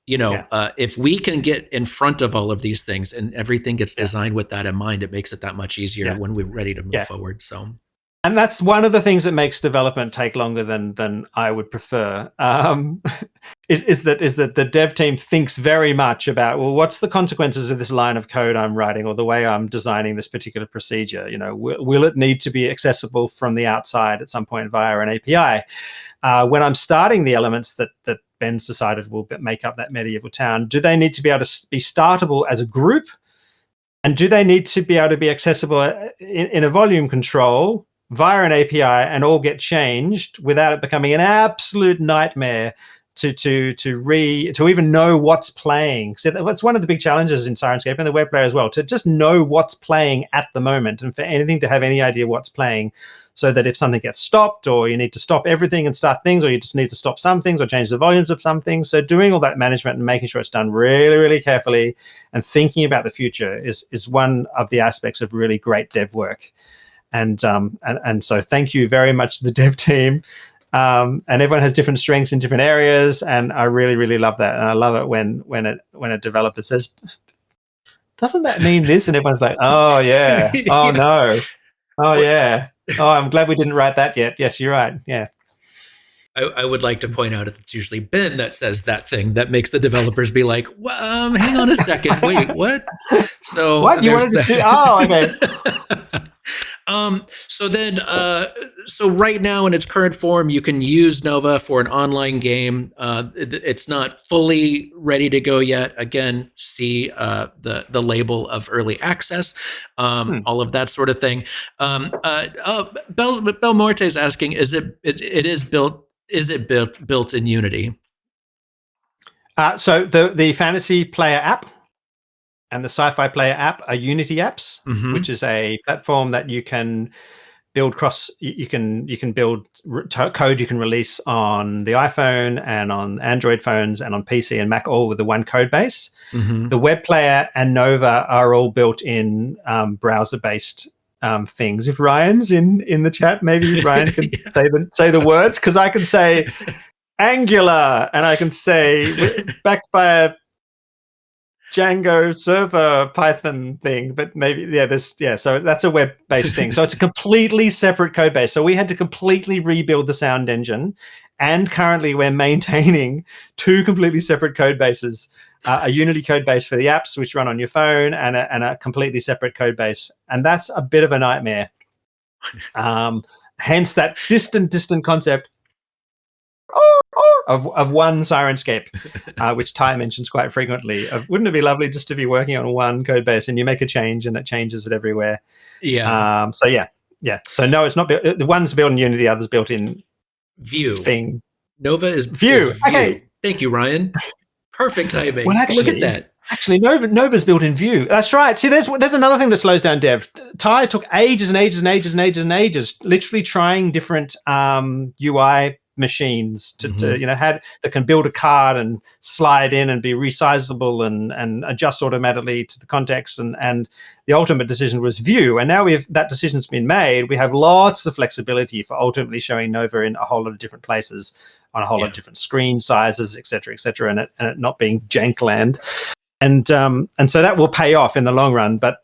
if we can get in front of all of these things and everything gets designed with that in mind, it makes it that much easier when we're ready to move forward. So, and that's one of the things that makes development take longer than I would prefer. Is that the dev team thinks very much about, well, what's the consequences of this line of code I'm writing or the way I'm designing this particular procedure? Will it need to be accessible from the outside at some point via an API? When I'm starting the elements that Ben's decided will make up that medieval town, do they need to be able to be startable as a group? And do they need to be able to be accessible in a volume control via an API and all get changed without it becoming an absolute nightmare to even know what's playing? So that's one of the big challenges in Syrinscape and the web player as well, to just know what's playing at the moment, and for anything to have any idea what's playing, so that if something gets stopped, or you need to stop everything and start things, or you just need to stop some things or change the volumes of some things. So doing all that management and making sure it's done really, really carefully and thinking about the future is one of the aspects of really great dev work. And so thank you very much to the dev team. And everyone has different strengths in different areas, and I really, really love that. And I love it when a developer says, "Doesn't that mean this?" And everyone's like, "Oh yeah, oh no, oh yeah." Oh, I'm glad we didn't write that yet. Yes, you're right. Yeah. I would like to point out it's usually Ben that says that thing that makes the developers be like, well, hang on a second, wait, what? So What you wanted to do? Oh, okay. So then, so right now in its current form, you can use Nova for an online game. It's not fully ready to go yet. Again, see the label of early access, all of that sort of thing. Bel Morte is asking, is it built in Unity? So the fantasy player app and the sci-fi player app are Unity apps, which is a platform that you can build you can build code you can release on the iPhone and on Android phones and on PC and Mac, all with the one code base. The web player and Nova are all built in browser-based things. If Ryan's in the chat, maybe Ryan can say the words, because I can say Angular and I can say backed by a Django server Python thing, but maybe so that's a web-based thing. So it's a completely separate code base. So we had to completely rebuild the sound engine, and currently we're maintaining two completely separate code bases, a Unity code base for the apps which run on your phone, and a completely separate code base, and that's a bit of a nightmare. Hence that distant concept of one Syrinscape, which Ty mentions quite frequently. Wouldn't it be lovely just to be working on one code base and you make a change and that changes it everywhere? Yeah. So no, it's not built. The one's built in Unity, the other's built in Vue. Thing. Nova is Vue. Okay. Thank you, Ryan. Perfect timing. Well, actually, look at that. Actually, Nova's built in Vue. That's right. See, there's another thing that slows down dev. Ty took ages and ages, literally trying different UI machines to that can build a card and slide in and be resizable and adjust automatically to the context, and the ultimate decision was Vue. And now that decision's been made, we have lots of flexibility for ultimately showing Nova in a whole lot of different places on a whole lot of different screen sizes, et cetera, and it not being jankland. And so that will pay off in the long run, but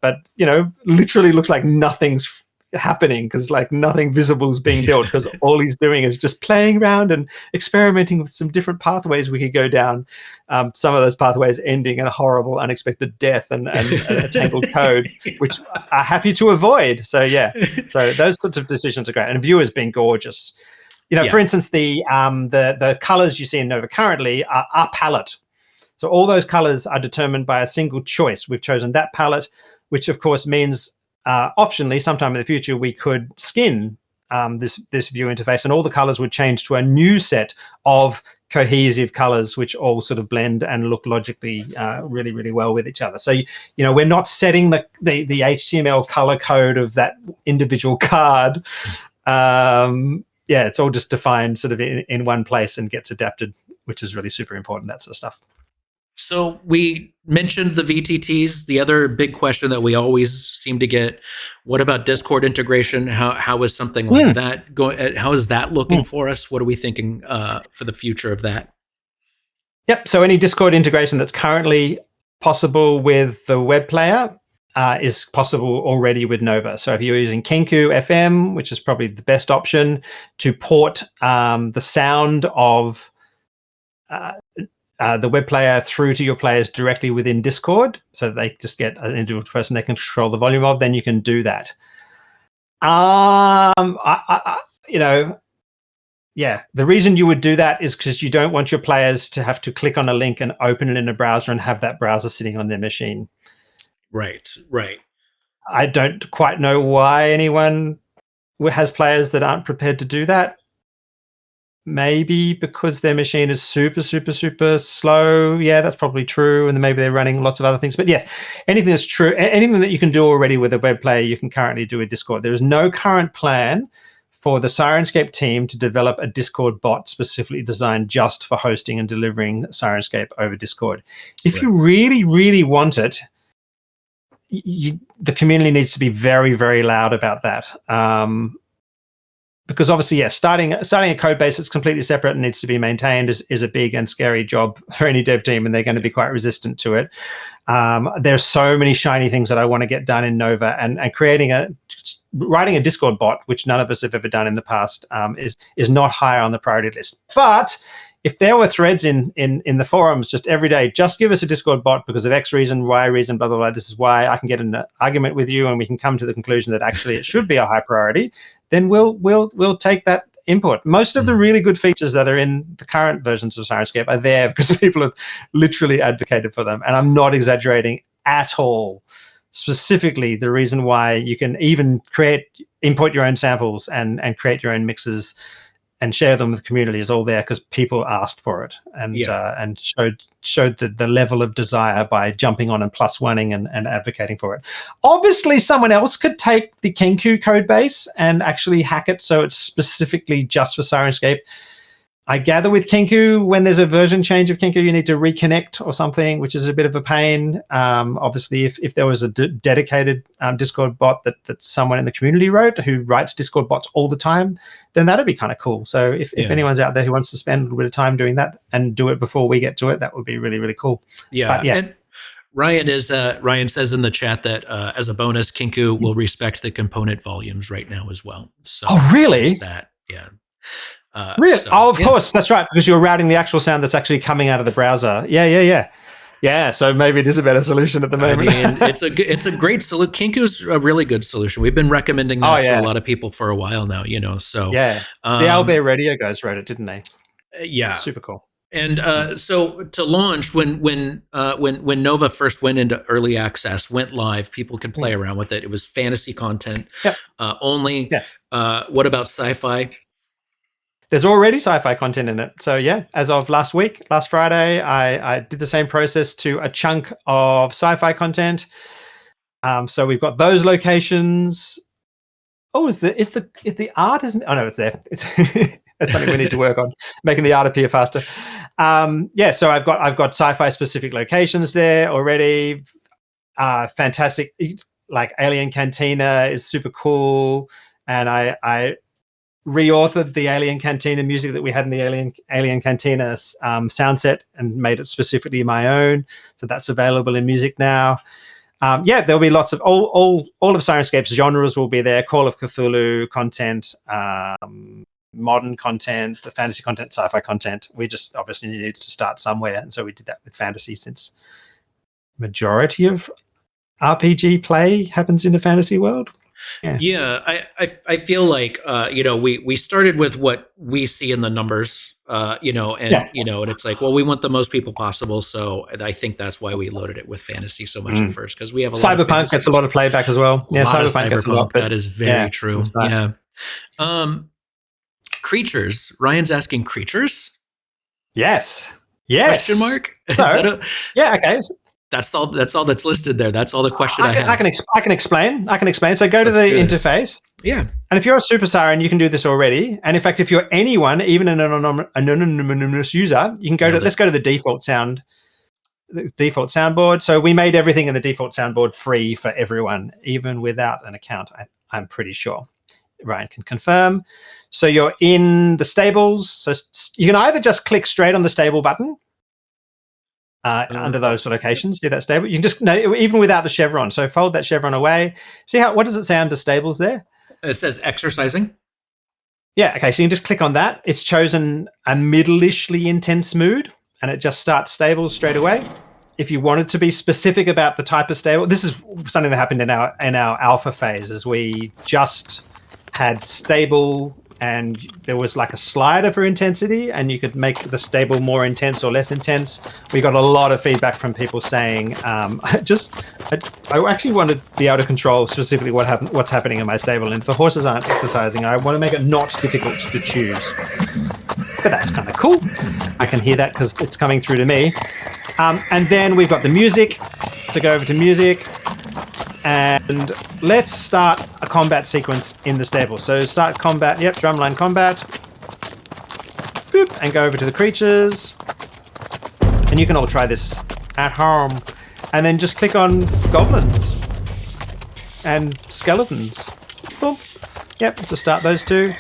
literally looks like nothing's happening because nothing visible is being built, because all he's doing is just playing around and experimenting with some different pathways we could go down. Some of those pathways ending in a horrible, unexpected death and a tangled code, which are happy to avoid. So so those sorts of decisions are great, and Vue has been gorgeous. For instance, the colors you see in Nova currently are palette. So all those colors are determined by a single choice. We've chosen that palette, which of course means optionally, sometime in the future, we could skin this Vue interface, and all the colors would change to a new set of cohesive colors, which all sort of blend and look logically really, really well with each other. So, we're not setting the HTML color code of that individual card. It's all just defined sort of in one place and gets adapted, which is really super important, that sort of stuff. So we mentioned the VTTs. The other big question that we always seem to get, what about Discord integration? How is something like that going? How is that looking for us? What are we thinking for the future of that? Yep. So any Discord integration that's currently possible with the web player is possible already with Nova. So if you're using Kenku FM, which is probably the best option to port the sound of the web player through to your players directly within Discord, so that they just get an individual person they can control the volume of, then you can do that. The reason you would do that is because you don't want your players to have to click on a link and open it in a browser and have that browser sitting on their machine. Right. I don't quite know why anyone has players that aren't prepared to do that. Maybe because their machine is super, super, super slow. Yeah, that's probably true. And then maybe they're running lots of other things. But yes, anything that's true, anything that you can do already with a web player, you can currently do with Discord. There is no current plan for the Syrinscape team to develop a Discord bot specifically designed just for hosting and delivering Syrinscape over Discord. If you really, really want it, the community needs to be very, very loud about that. because obviously, starting a code base that's completely separate and needs to be maintained is a big and scary job for any dev team, and they're going to be quite resistant to it. There's so many shiny things that I want to get done in Nova, and writing a Discord bot, which none of us have ever done in the past, is not high on the priority list. But if there were threads in the forums just every day, just give us a Discord bot because of X reason, Y reason, blah, blah, blah. This is why. I can get an argument with you and we can come to the conclusion that actually it should be a high priority. Then we'll take that input. Most of the really good features that are in the current versions of Syrinscape are there because people have literally advocated for them. And I'm not exaggerating at all. Specifically, the reason why you can even import your own samples and create your own mixes and share them with the community is all there because people asked for it and showed the level of desire by jumping on and +1ing and advocating for it. Obviously, someone else could take the Kenku code base and actually hack it so it's specifically just for Syrinscape. I gather with Kenku, when there's a version change of Kenku, you need to reconnect or something, which is a bit of a pain. Obviously, if there was a dedicated Discord bot that someone in the community wrote who writes Discord bots all the time, then that'd be kind of cool. So if anyone's out there who wants to spend a little bit of time doing that and do it before we get to it, that would be really, really cool. Yeah. And Ryan says in the chat that as a bonus, Kenku will respect the component volumes right now as well. So really? That, yeah. Really? Of course, that's right, because you're routing the actual sound that's actually coming out of the browser. Yeah, so maybe it is a better solution at the moment. I mean, it's a great solution. Kenku's a really good solution. We've been recommending that to a lot of people for a while now, So the Owlbear Radio guys wrote it, didn't they? Yeah, super cool. And so to launch, when Nova first went into early access, went live, people could play around with it. It was fantasy content only. Yeah. What about sci-fi? There's already sci-fi content in it. So as of last Friday, I did the same process to a chunk of sci-fi content. So we've got those locations. Oh, is the art? Oh no, it's there. That's something we need to work on, making the art appear faster. So I've got sci-fi specific locations there already. Fantastic, like Alien Cantina is super cool, and I reauthored the Alien Cantina music that we had in the Alien Cantina sound set and made it specifically my own. So that's available in music now. There'll be lots of all of Syrinscape's genres will be there. Call of Cthulhu content, modern content, the fantasy content, sci-fi content. We just obviously needed to start somewhere, and so we did that with fantasy, since majority of RPG play happens in the fantasy world. I feel like we started with what we see in the numbers, and it's like, well, we want the most people possible, so I think that's why we loaded it with fantasy so much at first, because we have a lot of Cyberpunk gets a lot of playback as well. Cyberpunk gets a lot. That is very true. Creatures. Ryan's asking creatures. Yes. Question mark. So, okay. That's all that's listed there. That's all the question I have. I can explain. So go to the interface. Yeah. And if you're a super siren, you can do this already. And in fact, if you're anyone, even an anonymous user, you can go let's go to the default soundboard. So we made everything in the default soundboard free for everyone, even without an account. I'm pretty sure. Ryan can confirm. So you're in the stables. So you can either just click straight on the stable button under those locations. See that stable? You can just even without the chevron. So fold that chevron away. See what does it say under stables there? It says exercising. Yeah. Okay. So you can just click on that. It's chosen a middle-ishly intense mood, and it just starts stables straight away. If you wanted to be specific about the type of stable, this is something that happened in our alpha phase, as we just had stable, and there was like a slider for intensity, and you could make the stable more intense or less intense. We got a lot of feedback from people saying, I actually want to be able to control specifically what's happening in my stable. And if the horses aren't exercising, I want to make it not difficult to choose. But that's kind of cool. I can hear that because it's coming through to me. And then we've got the music. So go over to music. And let's start a combat sequence in the stable. So start combat. Yep, drumline combat. Boop, and go over to the creatures. And you can all try this at home. And then just click on goblins and skeletons. Boom. Yep, to start those two.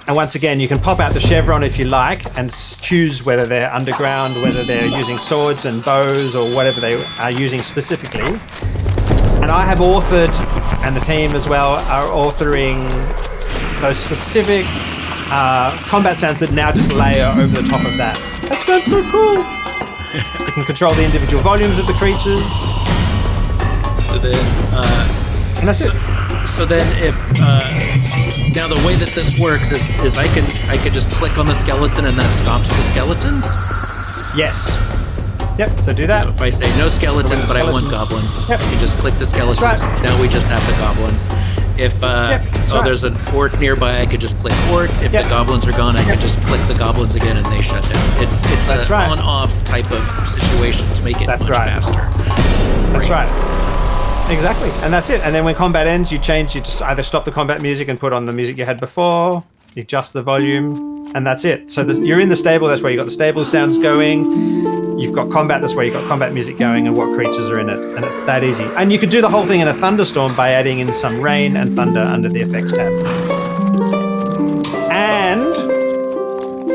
And once again, you can pop out the chevron if you like and choose whether they're underground, whether they're using swords and bows or whatever they are using specifically. And I have authored, and the team as well, are authoring those specific combat sounds that now just layer over the top of that. That sounds so cool! You can control the individual volumes of the creatures. So then, and that's it. So then, if now the way that this works is I can just click on the skeleton and that stops the skeletons. Yes. Yep. So do that. So if I say no skeletons, but I want goblins, yep. you just click the skeletons. That's right. Now we just have the goblins. If there's an orc nearby, I could just click orc. If the goblins are gone, I could just click the goblins again and they shut down. It's an on-off type of situation to make it much faster. That's right. Exactly, and that's it. And then when combat ends, you just either stop the combat music and put on the music you had before, you adjust the volume, and that's it. So you're in the stable, that's where you got the stable sounds going. You've got combat, that's where you got combat music going and what creatures are in it, and it's that easy. And you could do the whole thing in a thunderstorm by adding in some rain and thunder under the effects tab. And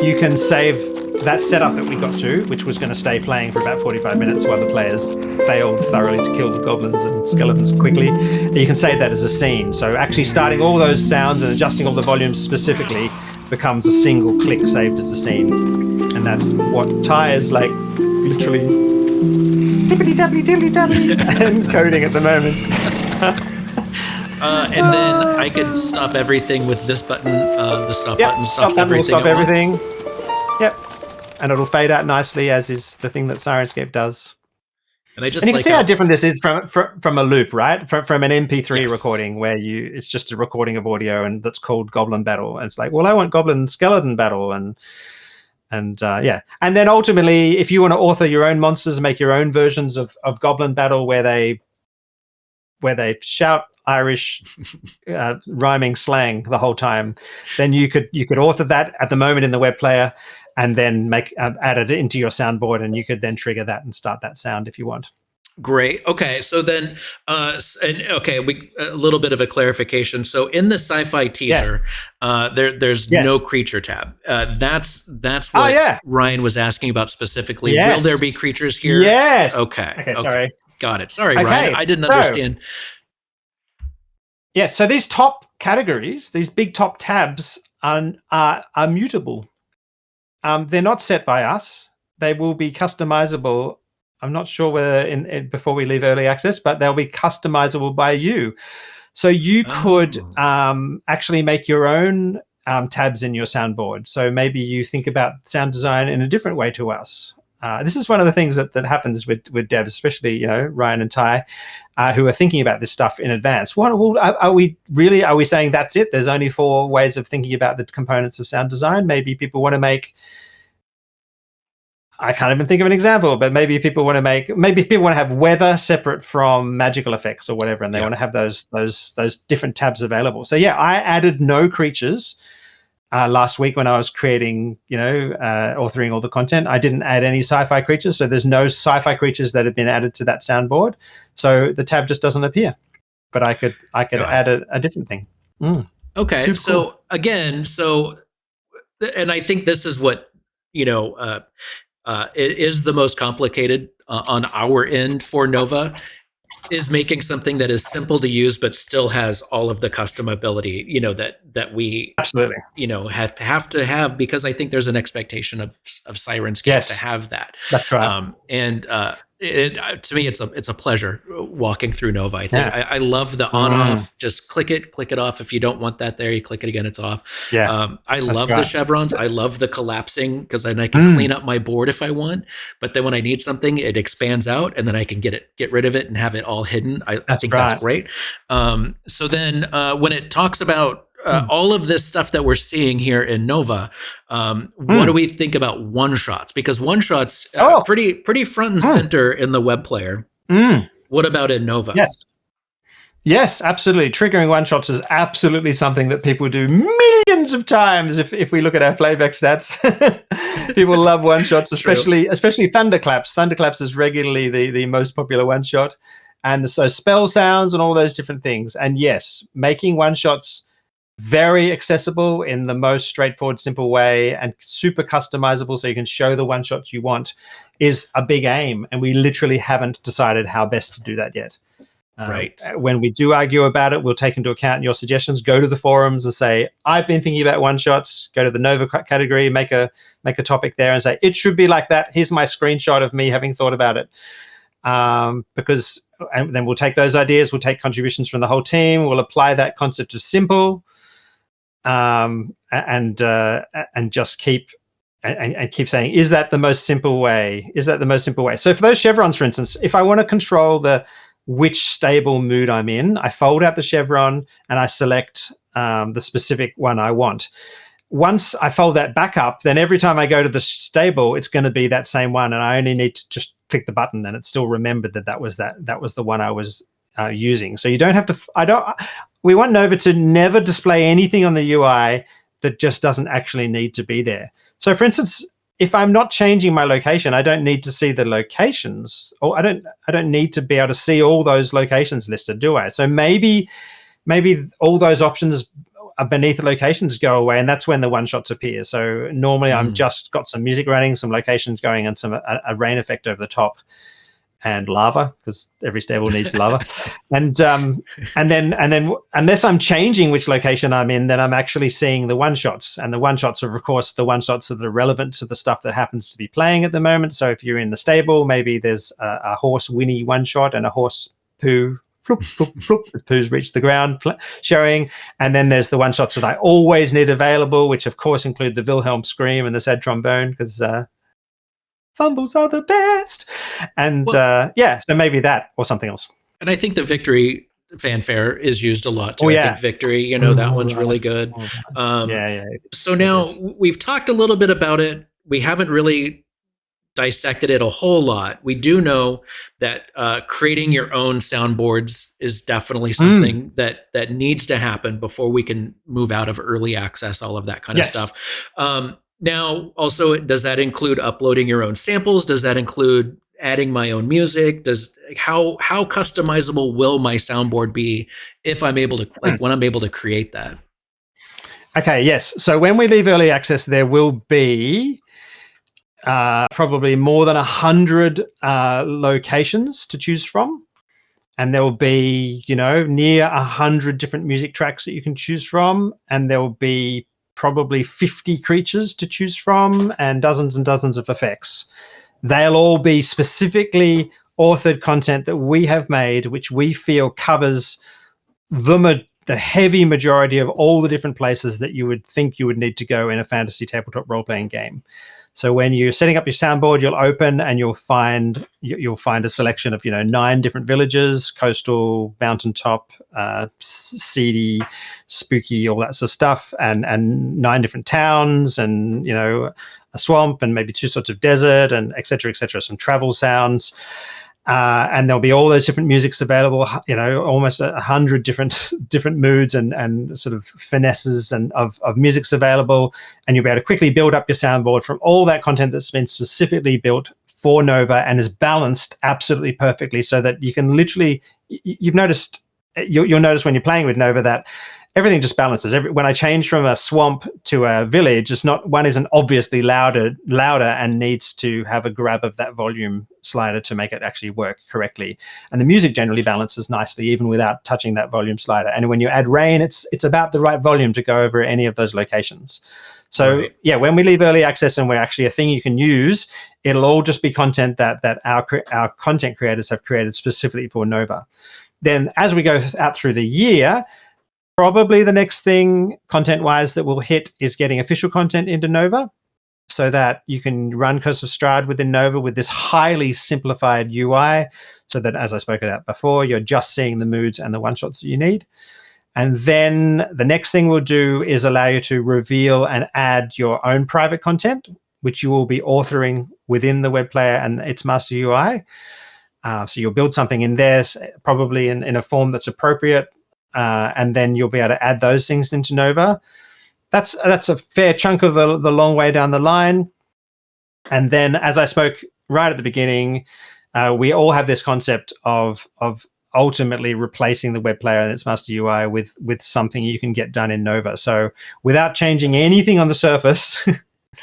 you can save that setup that we got to, which was going to stay playing for about 45 minutes while the players failed thoroughly to kill the goblins and skeletons quickly. You can save that as a scene. So actually starting all those sounds and adjusting all the volumes specifically becomes a single click saved as a scene. And that's what Ty is like literally tippity-tappity-tiddly-tappity encoding at the moment. And then I can stop everything with this button. The stop button stops everything. Will stop everything. Yep. And it'll fade out nicely, as is the thing that Syrinscape does. And you can see how different this is from a loop, right? From an MP3 recording where it's just a recording of audio and that's called Goblin Battle. And it's like, well, I want Goblin Skeleton Battle and And then ultimately, if you want to author your own monsters, make your own versions of Goblin Battle where they shout Irish rhyming slang the whole time, then you could author that at the moment in the web player, and then add it into your soundboard, and you could then trigger that and start that sound if you want. Great. Okay. So then, a little bit of a clarification. So in the sci-fi teaser, there's no creature tab. That's what Ryan was asking about specifically. Yes. Will there be creatures here? Yes. Okay. Sorry. Got it. Sorry, Ryan. I didn't understand. Yeah. So these top categories, these big top tabs, are mutable. They're not set by us. They will be customizable. I'm not sure whether before we leave early access, but they'll be customizable by you. So you could actually make your own tabs in your soundboard. So maybe you think about sound design in a different way to us. This is one of the things that happens with devs, especially Ryan and Ty, who are thinking about this stuff in advance. Are we saying that's it? There's only 4 ways of thinking about the components of sound design. Maybe people want to make. I can't even think of an example, but maybe people want to have weather separate from magical effects or whatever, and they want to have those different tabs available. So I added no creatures last week when I was creating, authoring all the content. I didn't add any sci-fi creatures, so there's no sci-fi creatures that have been added to that soundboard. So the tab just doesn't appear. But I could add a different thing. Okay, Too so cool. again, and I think this is what it is the most complicated on our end for Nova, is making something that is simple to use but still has all of the customability, that we absolutely have to have, because I think there's an expectation of Syrinscape to have that. That's right. To me, it's a pleasure walking through Nova. I think I love the on-off. Just click it off. If you don't want that there, you click it again, it's off. I love the chevrons. I love the collapsing, because then I can clean up my board if I want. But then when I need something, it expands out, and then I can get rid of it and have it all hidden. I think that's great. So then when it talks about all of this stuff that we're seeing here in Nova, what do we think about OneShots? Because OneShots pretty front and center in the web player. What about in Nova? Yes, absolutely. Triggering OneShots is absolutely something that people do millions of times. If we look at our playback stats, people love OneShots, especially thunderclaps. Thunderclaps is regularly the most popular OneShot, and so spell sounds and all those different things. And yes, making OneShots very accessible in the most straightforward, simple way, and super customizable so you can show the one shots you want, is a big aim. And we literally haven't decided how best to do that yet. Right. When we do argue about it, we'll take into account your suggestions, go to the forums and say, I've been thinking about one shots, go to the Nova category, make a topic there and say, it should be like that. Here's my screenshot of me having thought about it. And then we'll take those ideas, we'll take contributions from the whole team, we'll apply that concept of simple, and just keep saying, is that the most simple way? Is that the most simple way? So for those chevrons, for instance, if I want to control which stable mood I'm in, I fold out the chevron and I select the specific one I want. Once I fold that back up, then every time I go to the stable, it's going to be that same one, and I only need to just click the button, and it still remembered that was the one I was using. So you don't have to. We want Nova to never display anything on the UI that just doesn't actually need to be there. So, for instance, if I'm not changing my location, I don't need to see the locations, or I don't need to be able to see all those locations listed, do I? So maybe all those options beneath the locations go away, and that's when the one shots appear. So normally I'm just got some music running, some locations going, and a rain effect over the top, and lava, because every stable needs lava. And then unless I'm changing which location I'm in, then I'm actually seeing the one shots, and the one shots are of course the one shots that are relevant to the stuff that happens to be playing at the moment. So if you're in the stable, maybe there's a horse whinny one shot and a horse poo floop, floop, floop, the poos reach the ground showing. And then there's the one shots that I always need available, which of course include the Wilhelm scream and the sad trombone, because fumbles are the best. And so maybe that or something else. And I think the victory fanfare is used a lot too. I think victory, that one's really good. So now we've talked a little bit about it. We haven't really dissected it a whole lot. We do know that creating your own soundboards is definitely something that needs to happen before we can move out of early access, all of that kind of stuff. Now, also, does that include uploading your own samples? Does that include adding my own music? How customizable will my soundboard be if I'm able to, when I'm able to create that? Okay, yes. So when we leave early access, there will be probably more than 100 locations to choose from, and there will be near 100 different music tracks that you can choose from, and there will be probably 50 creatures to choose from, and dozens of effects. They'll all be specifically authored content that we have made, which we feel covers the heavy majority of all the different places that you would think you would need to go in a fantasy tabletop role-playing game. So when you're setting up your soundboard, you'll open and you'll find a selection of 9 different villages: coastal, mountaintop, seedy, spooky, all that sort of stuff, and 9 different towns, and a swamp, and maybe 2 sorts of desert, and et cetera, some travel sounds. And there'll be all those different musics available, almost 100 different moods and sort of finesses and of music's available. And you'll be able to quickly build up your soundboard from all that content that's been specifically built for Nova and is balanced absolutely perfectly, so that you can literally, you'll notice when you're playing with Nova that everything just balances. When I change from a swamp to a village, one isn't obviously louder and needs to have a grab of that volume slider to make it actually work correctly. And the music generally balances nicely even without touching that volume slider. And when you add rain, it's about the right volume to go over any of those locations. So when we leave early access and we're actually a thing you can use, it'll all just be content that our content creators have created specifically for Nova. Then as we go out through the year, probably the next thing content-wise that we'll hit is getting official content into Nova, so that you can run Curse of Strahd within Nova with this highly simplified UI, so that, as I spoke about before, you're just seeing the moods and the one-shots that you need. And then the next thing we'll do is allow you to reveal and add your own private content, which you will be authoring within the web player and its master UI. So you'll build something in there, probably in a form that's appropriate, and then you'll be able to add those things into Nova. That's a fair chunk of the long way down the line. And then, as I spoke right at the beginning, we all have this concept of ultimately replacing the web player and its master UI with something you can get done in Nova. So without changing anything on the surface,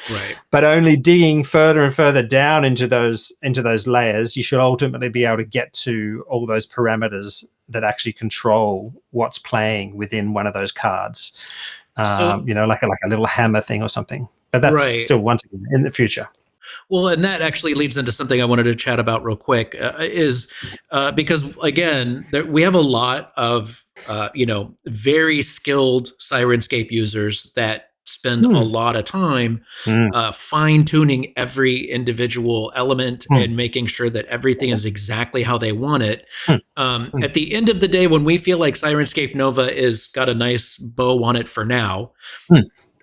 Right. but only digging further and further down into those layers, you should ultimately be able to get to all those parameters that actually control what's playing within one of those cards. So- like a little hammer thing or something. But that's Right. still once again in the future. Well, and that actually leads into something I wanted to chat about real quick, because again, we have a lot of very skilled Syrinscape users that spend a lot of time fine tuning every individual element and making sure that everything is exactly how they want it. At the end of the day, when we feel like Syrinscape Nova is got a nice bow on it for now,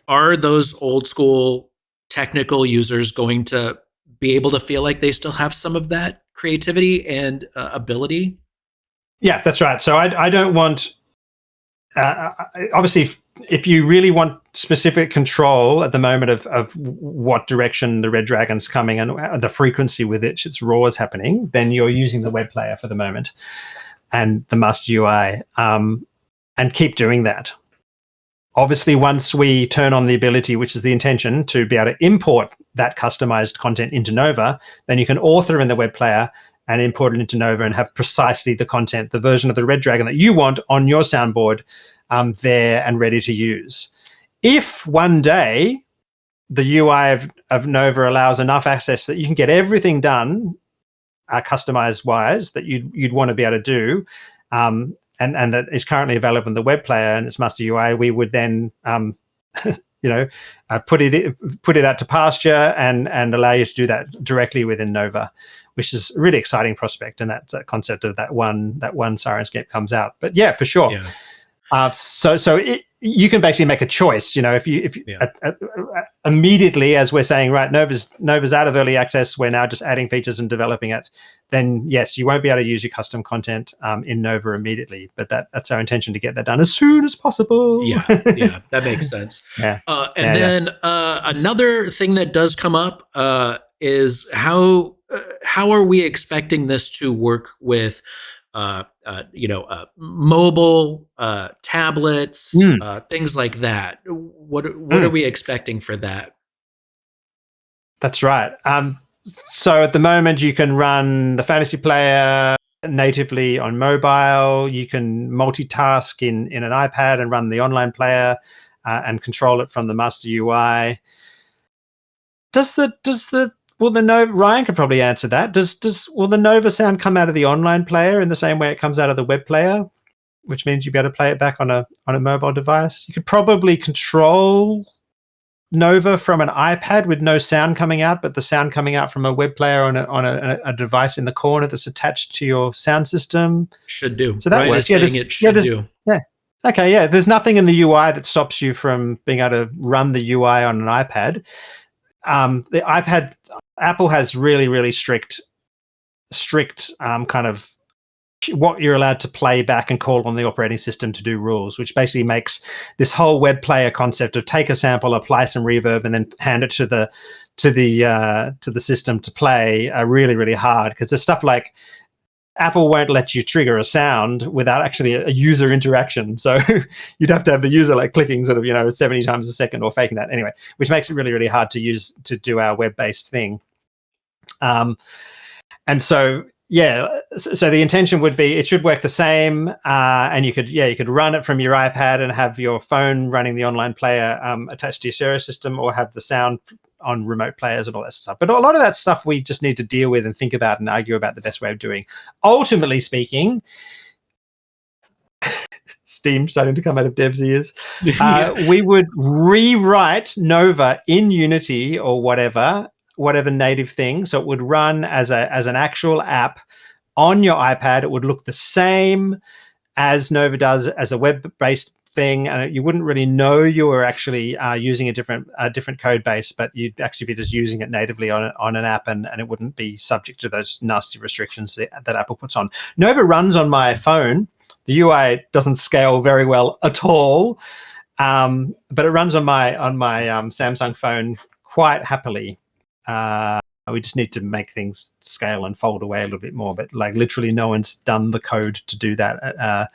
are those old school technical users going to be able to feel like they still have some of that creativity and ability? Yeah, that's right. So I don't want, obviously, if you really want specific control at the moment of what direction the Red Dragon's coming and the frequency with which its roar is happening, then you're using the web player for the moment and the master UI, and keep doing that. Obviously, once we turn on the ability, which is the intention, to be able to import that customized content into Nova, then you can author in the web player and import it into Nova and have precisely the content, the version of the Red Dragon that you want on your soundboard there and ready to use. If one day the UI of Nova allows enough access that you can get everything done customized wise that you'd want to be able to do, and that is currently available in the web player and its master UI, we would then put it out to pasture and allow you to do that directly within Nova, which is a really exciting prospect. And that concept of that one Syrinscape comes out. But yeah, for sure. Yeah. You can basically make a choice. If immediately, as we're saying, right, Nova's out of early access, we're now just adding features and developing it. Then yes, you won't be able to use your custom content in Nova immediately. But that's our intention, to get that done as soon as possible. Yeah, that makes sense. Yeah. Another thing that does come up is how are we expecting this to work with mobile tablets, things like that. What are we expecting for that? That's right. So at the moment, you can run the Fantasy Player natively on mobile. You can multitask in an iPad and run the online player and control it from the master UI. Will the Nova, Ryan could probably answer that. Will the Nova sound come out of the online player in the same way it comes out of the web player, which means you'll be able to play it back on a mobile device? You could probably control Nova from an iPad with no sound coming out, but the sound coming out from a web player on a device in the corner that's attached to your sound system. Should do. So that Ryan works. it should do. Yeah. Okay. Yeah. There's nothing in the UI that stops you from being able to run the UI on an iPad. The iPad, Apple has really, really strict kind of what you're allowed to play back and call on the operating system to do rules, which basically makes this whole web player concept of take a sample, apply some reverb, and then hand it to the system to play really, really hard, because there's stuff like Apple won't let you trigger a sound without actually a user interaction. So you'd have to have the user like clicking sort of 70 times a second or faking that anyway, which makes it really, really hard to use to do our web-based thing. And so so the intention would be it should work the same, and you could run it from your iPad and have your phone running the online player attached to your stereo system, or have the sound on remote players and all that stuff. But a lot of that stuff we just need to deal with and think about and argue about the best way of doing. Ultimately speaking, steam starting to come out of Deb's ears. We would rewrite Nova in Unity or whatever native thing, so it would run as an actual app on your iPad. It would look the same as Nova does as a web-based thing, and you wouldn't really know you were actually using a different code base, but you'd actually be just using it natively on an app, and it wouldn't be subject to those nasty restrictions that Apple puts on. Nova runs on my phone. The UI doesn't scale very well at all, but it runs on my Samsung phone quite happily. We just need to make things scale and fold away a little bit more. But like literally, no one's done the code to do that.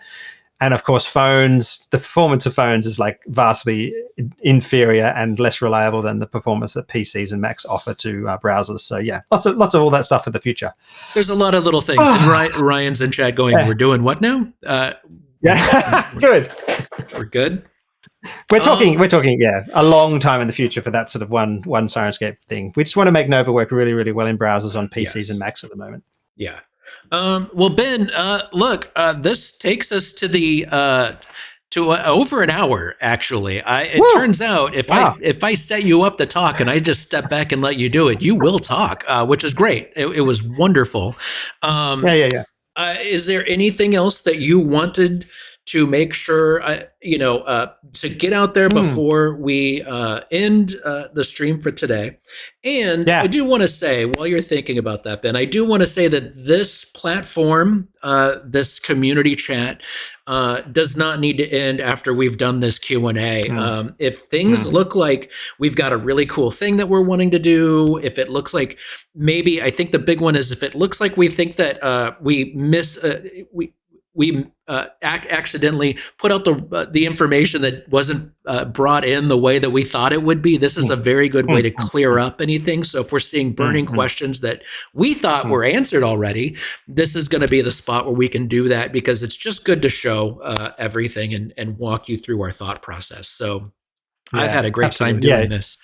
And of course, phones, the performance of phones is like vastly inferior and less reliable than the performance that PCs and Macs offer to browsers. So yeah, lots of all that stuff for the future. There's a lot of little things. And Ryan's in chat going, we're doing what now? Yeah, good. We're good. We're talking, yeah, a long time in the future for that sort of one Syrinscape thing. We just want to make Nova work really, really well in browsers on PCs and Macs at the moment. Yeah. Well, Ben, look, this takes us to the over an hour. Actually, it turns out if I set you up to talk and I just step back and let you do it, you will talk, which is great. It was wonderful. Yeah. Is there anything else that you wanted to make sure, to get out there before we end the stream for today? And I do want to say, while you're thinking about that, Ben, I do want to say that this platform, this community chat, does not need to end after we've done this Q&A. If things look like we've got a really cool thing that we're wanting to do, if it looks like maybe, I think the big one is if it looks like we think that we accidentally put out the information that wasn't brought in the way that we thought it would be. This is a very good way to clear up anything. So if we're seeing burning questions that we thought were answered already, this is going to be the spot where we can do that, because it's just good to show everything and walk you through our thought process. So I've had a great time doing this.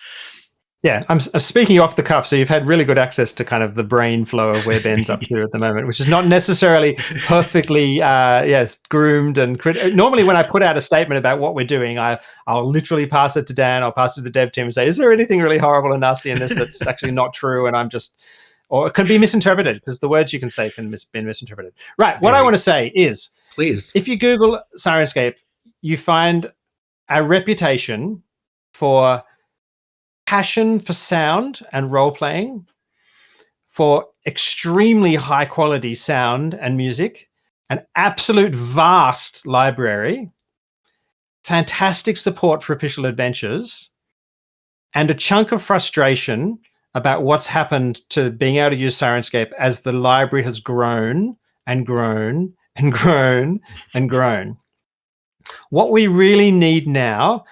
Yeah, I'm speaking off the cuff, so you've had really good access to kind of the brain flow of where Ben's up to at the moment, which is not necessarily perfectly, groomed and normally when I put out a statement about what we're doing, I'll literally pass it to Dan, I'll pass it to the dev team and say, is there anything really horrible and nasty in this that's actually not true? And or it can be misinterpreted, because the words you can say can be misinterpreted. Right, what I want to say is, please, if you Google Syrinscape, you find a reputation for passion for sound and role-playing, for extremely high-quality sound and music, an absolute vast library, fantastic support for official adventures, and a chunk of frustration about what's happened to being able to use Syrinscape as the library has grown and grown and grown and grown. What we really need now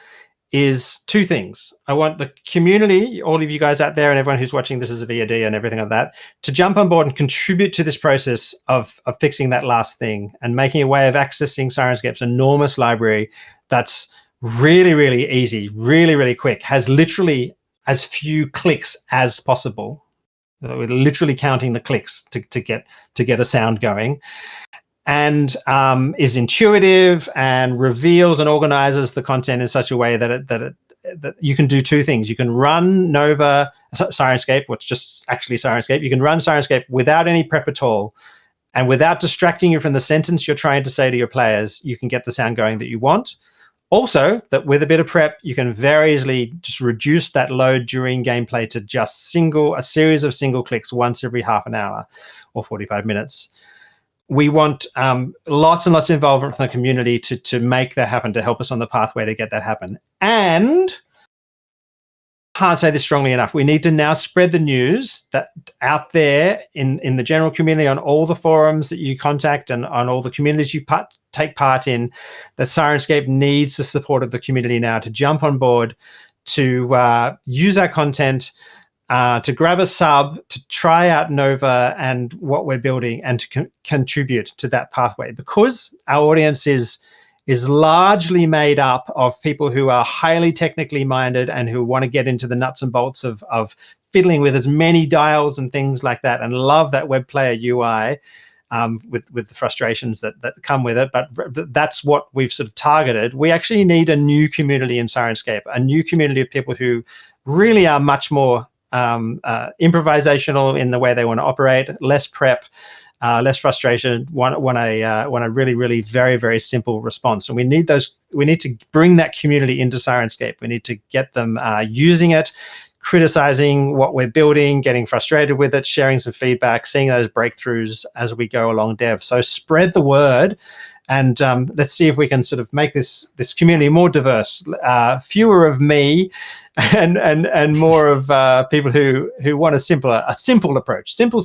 is two things. I want the community, all of you guys out there and everyone who's watching this as a VOD and everything like that, to jump on board and contribute to this process of fixing that last thing and making a way of accessing Syrinscape's enormous library that's really, really easy, really, really quick, has literally as few clicks as possible. We're literally counting the clicks to get a sound going. And is intuitive and reveals and organizes the content in such a way that you can do two things. You can run Syrinscape, what's just actually Syrinscape. You can run Syrinscape without any prep at all, and without distracting you from the sentence you're trying to say to your players, you can get the sound going that you want. Also, that with a bit of prep, you can very easily just reduce that load during gameplay to just a series of single clicks once every half an hour or 45 minutes. We want lots and lots of involvement from the community to make that happen, to help us on the pathway to get that happen. And can't say this strongly enough, we need to now spread the news that out there in the general community, on all the forums that you contact and on all the communities you take part in, that Syrinscape needs the support of the community now to jump on board, to use our content, to grab a sub, to try out Nova and what we're building, and to contribute to that pathway, because our audience is largely made up of people who are highly technically minded and who want to get into the nuts and bolts of fiddling with as many dials and things like that, and love that web player UI with the frustrations that come with it. But that's what we've sort of targeted. We actually need a new community in Syrinscape, a new community of people who really are much more improvisational in the way they want to operate, less prep, less frustration, want a really, really very, very simple response. And we need to bring that community into Syrinscape. We need to get them using it, criticizing what we're building, getting frustrated with it, sharing some feedback, seeing those breakthroughs as we go along dev. So spread the word and let's see if we can sort of make this community more diverse. Fewer of me, and more of people who want a simple approach. Simple.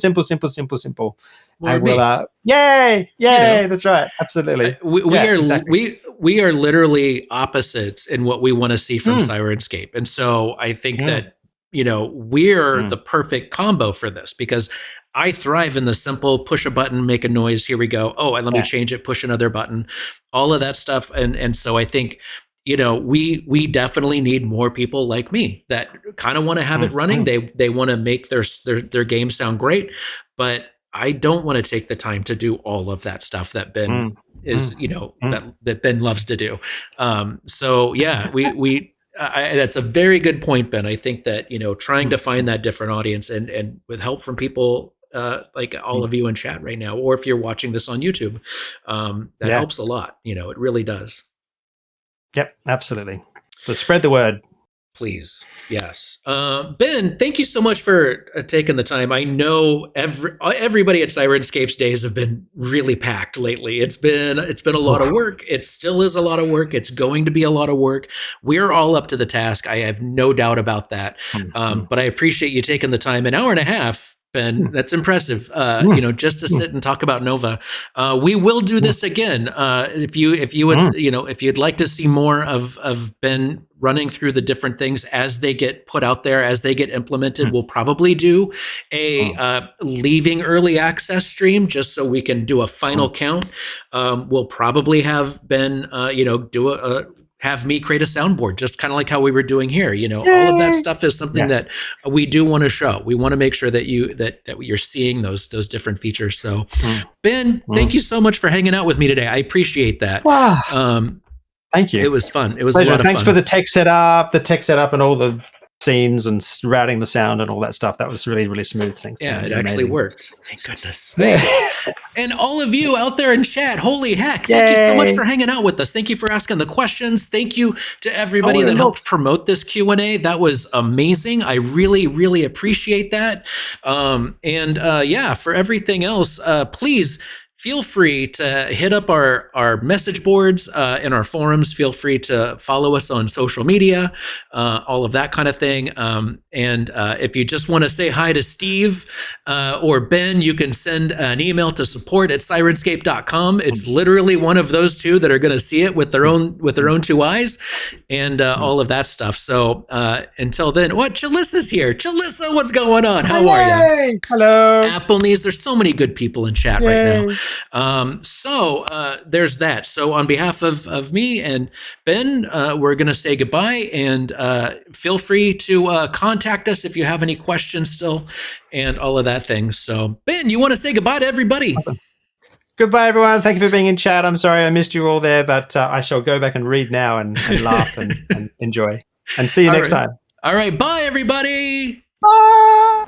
And we'll, yay! That's right, absolutely. We are literally opposites in what we want to see from Syrinscape, and so I think that we're the perfect combo for this, because I thrive in the simple push a button, make a noise, here we go. Oh, let me change it, push another button, all of that stuff, and so I think we definitely need more people like me that kind of want to have it running. They want to make their game sound great, but I don't want to take the time to do all of that stuff that Ben is, that Ben loves to do. So yeah, that's a very good point, Ben. I think that, trying to find that different audience and with help from people like all of you in chat right now, or if you're watching this on YouTube, that helps a lot. It really does. Yep, absolutely. So spread the word. Please. Yes. Ben, thank you so much for taking the time. I know everybody at Syrinscape's days have been really packed lately. It's been a lot of work. It still is a lot of work. It's going to be a lot of work. We're all up to the task. I have no doubt about that. But I appreciate you taking the time. An hour and a half, Ben, that's impressive. Just to sit and talk about Nova. We will do this again. If you would, if you'd like to see more of Ben running through the different things as they get put out there, as they get implemented, we'll probably do a leaving early access stream just so we can do a final count. We'll probably have Ben, have me create a soundboard, just kind of like how we were doing here. All of that stuff is something that we do want to show. We want to make sure that you're seeing those different features. So, Ben, thank you so much for hanging out with me today. I appreciate that. Wow. Thank you. It was fun. It was pleasure. A lot of Thanks fun. for the tech setup and all the scenes and routing the sound and all that stuff. That was really, really smooth. Thanks. Yeah, it actually worked. Thank goodness. And all of you out there in chat, holy heck, thank you so much for hanging out with us. Thank you for asking the questions. Thank you to everybody that helped promote this Q&A. That was amazing. I really, really appreciate that. For everything else, please feel free to hit up our message boards in our forums. Feel free to follow us on social media, all of that kind of thing. And if you just want to say hi to Steve or Ben, you can send an email to support@Syrinscape.com. It's literally one of those two that are going to see it with their own two eyes, and all of that stuff. So until then, Jalissa's here. Jalissa, what's going on? How are you? Hello. Apple Knees. There's so many good people in chat right now. There's that. So on behalf of me and Ben, we're going to say goodbye, and feel free to contact us if you have any questions still and all of that thing. So Ben, you want to say goodbye to everybody? Awesome. Goodbye, everyone. Thank you for being in chat. I'm sorry I missed you all there, but I shall go back and read now and laugh and enjoy. And see you next time. All right. Bye, everybody. Bye.